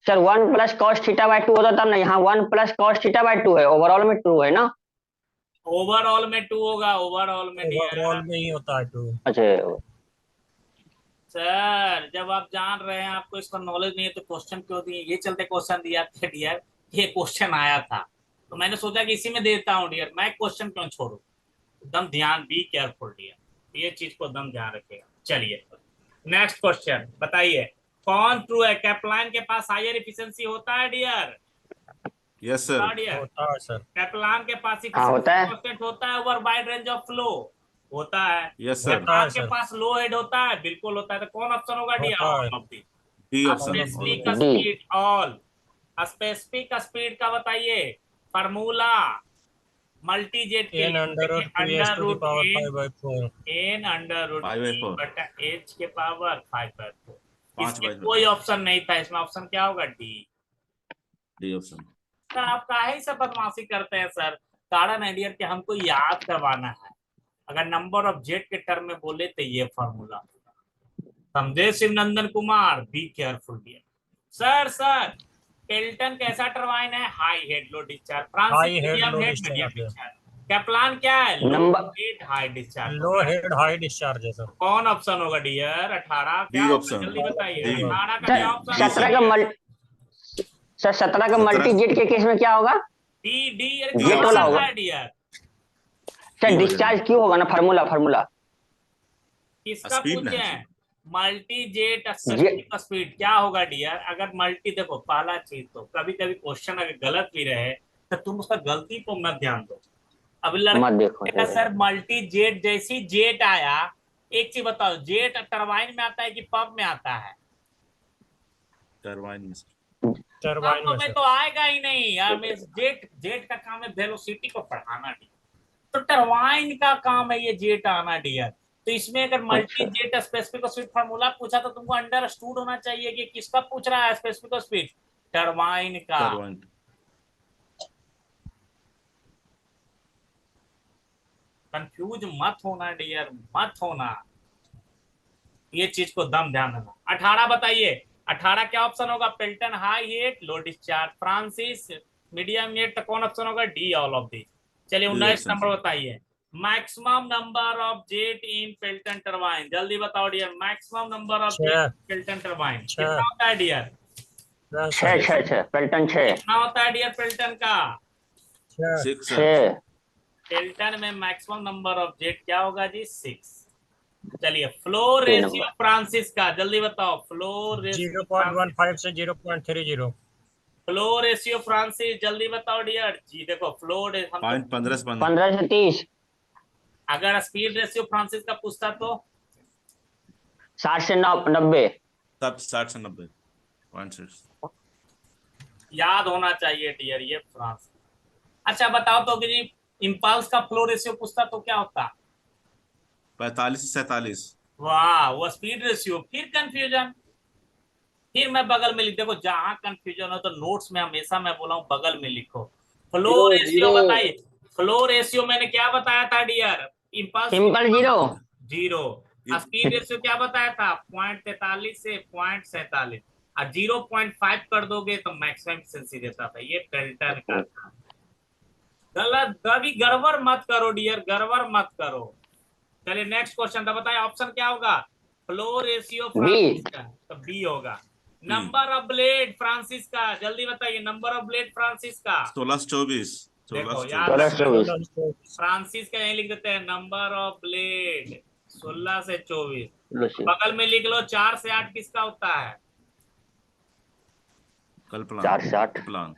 सर 1 + cos θ/2 होता तब ना, यहाँ 1 + cos θ/2 है, ओवरऑल में 2 है ना? ओवरऑल में 2 होगा, ओवरऑल में डियर। ओवरऑल में ही होता है 2। अच्छा, सर जब आप जान रहे हैं, आपको इसका नॉलेज नहीं है तो क्वेश्चन क्यों दिए? ये चलते क्वेश्चन दिया था डियर, ये क्वेश्चन आया था तो मैंने सोचा कि इसी में देता हूँ डियर, मैं क्वेश्चन क्यों छोड़ू। एकदम ध्यान, बी केयरफुल डियर, ये चीज को एकदम ध्यान रखिएगा। चलिए नेक्स्ट क्वेश्चन बताइए, कौन ट्रू है? कैप्लान के पास हायर इफिशिएंसी होता है डियर? Yes sir. डियर, होता है सर। कैप्लान के पास हाँ होता है। कांस्टेंट होता है over wide range of flow, होता है। Yes sir. कैप्लान के सर। पास लो हेड होता है, बिल्कुल होता है। तो कौन ऑप्शन होगा डियर? होता है। All of the. D option. Specific D. Speed all, specific speed का बताइए फार्मूला, मल्टी जेट के n √ 2s⁻⁵/4। n √ 5/4 बटा h के पावर 5/4। 5/4 इसमें कोई ऑप्शन नहीं था, इसमें ऑप्शन क्या होगा? डी। D option. सर आप काहे से बदमाशी करते हैं सर? कारण है डियर कि हमको याद करवाना है। अगर नंबर ऑफ जेट के टर्म में बोले तो ये फॉर्मूला। समझे Shivnandan Kumar? Be careful dear. Sir Pelton कैसा टरबाइन है? High head low discharge. Francis high head medium low head discharge medium है। डिस्चार्ज। कैप्लान क्या है? Low number head high discharge. Low head high discharge है सर। कौन option होगा dear? 18 क्या D होगा? ऑप्शन। जल्दी बताइए, डी। 18 का सर क्या ऑप्शन 17 का होगा? सर 17 का 17 मल्टी जेट के केस में क्या होगा? डी डी डी जेट वाला ऑप्शन। होगा। डियर। सर डी हो डिस्चार्ज क्यों होगा ना? फार्मूला किसका स्पीड पूछे ना हैं? मल्टी जेट जे का स्पीड क्या होगा डियर? अगर मल्टी, देखो पहला चीज तो कभी कभी क्वेश्चन अगर गलत भी रहे तो तुम उसका गलती को मत ध्यान दो। अब मत देखो लड़का सर। सर मल्टी जेट, जैसी जेट आया, एक चीज बताओ, जेट टरबाइन में आता है कि पंप में आता है? टरबाइन में सर। टरबाइन पंप में में सर। तो आएगा ही नहीं यार। जेट जेट का काम है वेलोसिटी को बढ़ाना, तो टरबाइन का काम है ये जेट आना डियर। तो इसमें अगर मल्टी अच्छा। जेट स्पेसिफिक स्पीड फार्मूला पूछा तो तुमको अंडरस्टूड होना चाहिए कि किसका पूछ रहा है स्पेसिफिक स्पीड? टरबाइन का। टरबाइन। कंफ्यूज मत होना डियर, मत होना, ये चीज को दम ध्यान देना। 18 बताइए, 18 क्या ऑप्शन होगा? Pelton high head low discharge, Francis medium head, तो कौन ऑप्शन होगा? D all of this. चलिए 19 option, नंबर sir. बताइए, maximum number of jet in Pelton turbine. जल्दी बताओ dear, maximum number of jet Pelton turbine कितना होता है डियर? 6 पेल्टन 6। कितना होता है डियर पेल्टन का? 6 सर। 6। पेल्टन में मैक्सिमम नंबर ऑफ जेट क्या होगा जी? 6। चलिए फ्लो नंबर। रेशियो फ्रांसिस का जल्दी बताओ, फ्लो रेशियो 0.15 से 0.30। फ्लो रेशियो फ्रांसिस, जल्दी बताओ डियर जी। देखो फ्लो हम पॉइंट 15 से 15। 15 से 30। अगर स्पीड रेशियो फ्रांसिस का पूछता तो 60 से 90। तब 60 से 90 0.6। याद होना चाहिए डियर ये फ्रांसिस। अच्छा बताओ तो कि जी इम्पल्स का फ्लो रेशियो पूछता तो क्या होता? 45 से 47। वाह, वो स्पीड रेशियो। फिर कंफ्यूजन, फिर मैं बगल में लिख, देखो जहां कंफ्यूजन हो तो नोट्स में हमेशा मैं बोला हूं बगल में लिखो। फ्लो रेशियो बताइए, फ्लो रेशियो मैंने क्या बताया था dear? Impulse simple zero. 0। Speed ratio क्या बताया था? 0.43 से 0.47। और 0.5 कर दोगे तो मैक्सिमम एफिशिएंसी देता था। ये पेल्टन का था। गलत, कभी गड़बड़ मत करो डियर, गड़बड़ मत करो। चलिए नेक्स्ट क्वेश्चन था, बताइए ऑप्शन क्या होगा? Flow ratio B. फ्रांसिस का, तो बी होगा। नंबर ऑफ ब्लेड फ्रांसिस का, जल्दी बताइए नंबर ऑफ ब्लेड फ्रांसिस का। 16 से 24। 16 देखो से याद 24। 16 से रखना, 24। फ्रांसिस का यही लिख देते हैं नंबर ऑफ ब्लेड 16 से 24। लूसी। बगल में लिख लो 4 से 8 किसका होता है? कल्पना। 4 से 8। प्लान।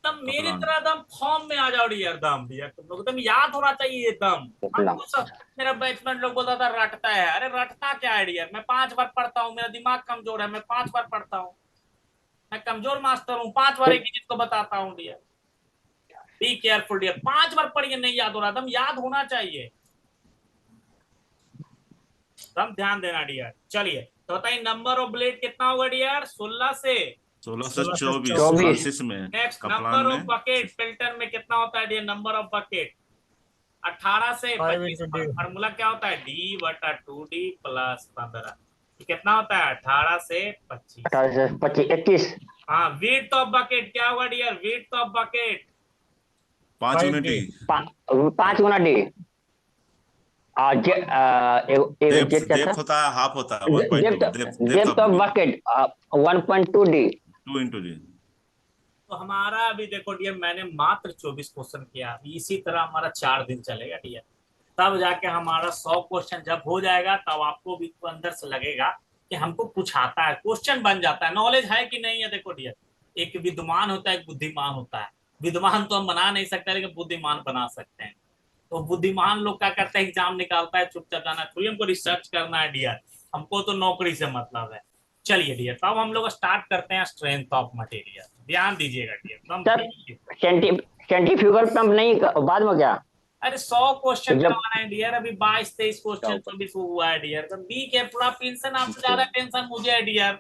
तुम मेरी कप्लान। तरह दम फॉर्म में आ जाओ डियर, दम डियर तुम लोग एकदम याद होना चाहिए ये दम। हमको सब, मेरा बैचमेंट लोग बोलता था रटता है। अरे रटता क्या है डियर? मैं 5 बार पढ़ता हूँ, मेरा दिमाग कमजोर है, मैं 5 बार पढ़ता हूँ। मैं कमजोर मास्टर हूँ, 5 बार एक ही चीज को बताता हूँ डियर। बी केयरफुल डियर, 5 बार पढ़िए, नहीं याद हो रहा, दम याद होना चाहिए, दम ध्यान देना डियर। चलिए तो बताइए नंबर ऑफ ब्लेड कितना होगा डियर? 16 से 16 से 16 से 24 24। फ्रांसिस में। नेक्स्ट कप्लान नंबर ऑफ में बकेट पेल्टन में कितना होता है डियर? नंबर ऑफ बकेट 18 से 5 25। into D। फॉर्मूला क्या होता है? D/2D plus 15। कितना होता है? 18 से 25। 18 से 25 21। हाँ, विड्थ ऑफ बकेट क्या होगा dear? Width of bucket 5 5 unit D। D. 5 गुना डी। एक जेट क्या था? डेप्थ होता है, हाफ होता है 1.2। Depth depth depth of of D. Bucket 1.2 D. 2 into D. तो हमारा अभी देखो डियर, मैंने मात्र 24 क्वेश्चन किया। अभी इसी तरह हमारा 4 दिन चलेगा डियर। तब जाके हमारा 100 क्वेश्चन जब हो जाएगा, तब आपको भी तो अंदर से लगेगा कि हमको कुछ आता है, क्वेश्चन बन जाता है, नॉलेज है कि नहीं है। देखो डियर, एक विद्वान होता है, एक बुद्धिमान होता है। विद्वान तो हम बना नहीं सकते, लेकिन बुद्धिमान बना सकते हैं। तो बुद्धिमान लोग क्या करते हैं? एग्जाम निकालता है, चुपचाप जाना थोड़ी, हमको रिसर्च करना है डियर। हमको तो नौकरी से मतलब है। चलिए डियर, तब हम लोग स्टार्ट करते हैं स्ट्रेंथ ऑफ मटेरियल। ध्यान दीजिएगा डियर सर एकदम। सेंट्रीफ्यूगल पंप नहीं बाद में क्या? अरे 100 तो क्वेश्चन जब करवाना है डियर, अभी 22-23 क्वेश्चन 24 हुआ है डियर। तो बी केयरफुल, आप टेंशन, आपसे ज्यादा टेंशन मुझे है डियर।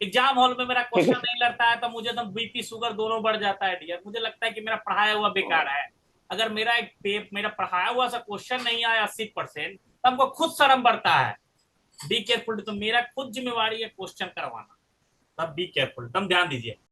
एग्जाम हॉल में मेरा ठीक क्वेश्चन है नहीं लड़ता है तो मुझे तो बीपी शुगर दोनों बढ़ जाता है डियर। मुझे लगता है कि मेरा पढ़ाया हुआ बेकार है। अगर मेरा पढ़ाया हुआ सा क्वेश्चन नहीं आया 80%, तो हमको खुद शर्म बढ़ता है। बी केयरफुल, तो मेरा खुद जिम्मेवारी है क्वेश्चन करवाना। तब बी केयरफुल, तुम ध्यान दीजिए।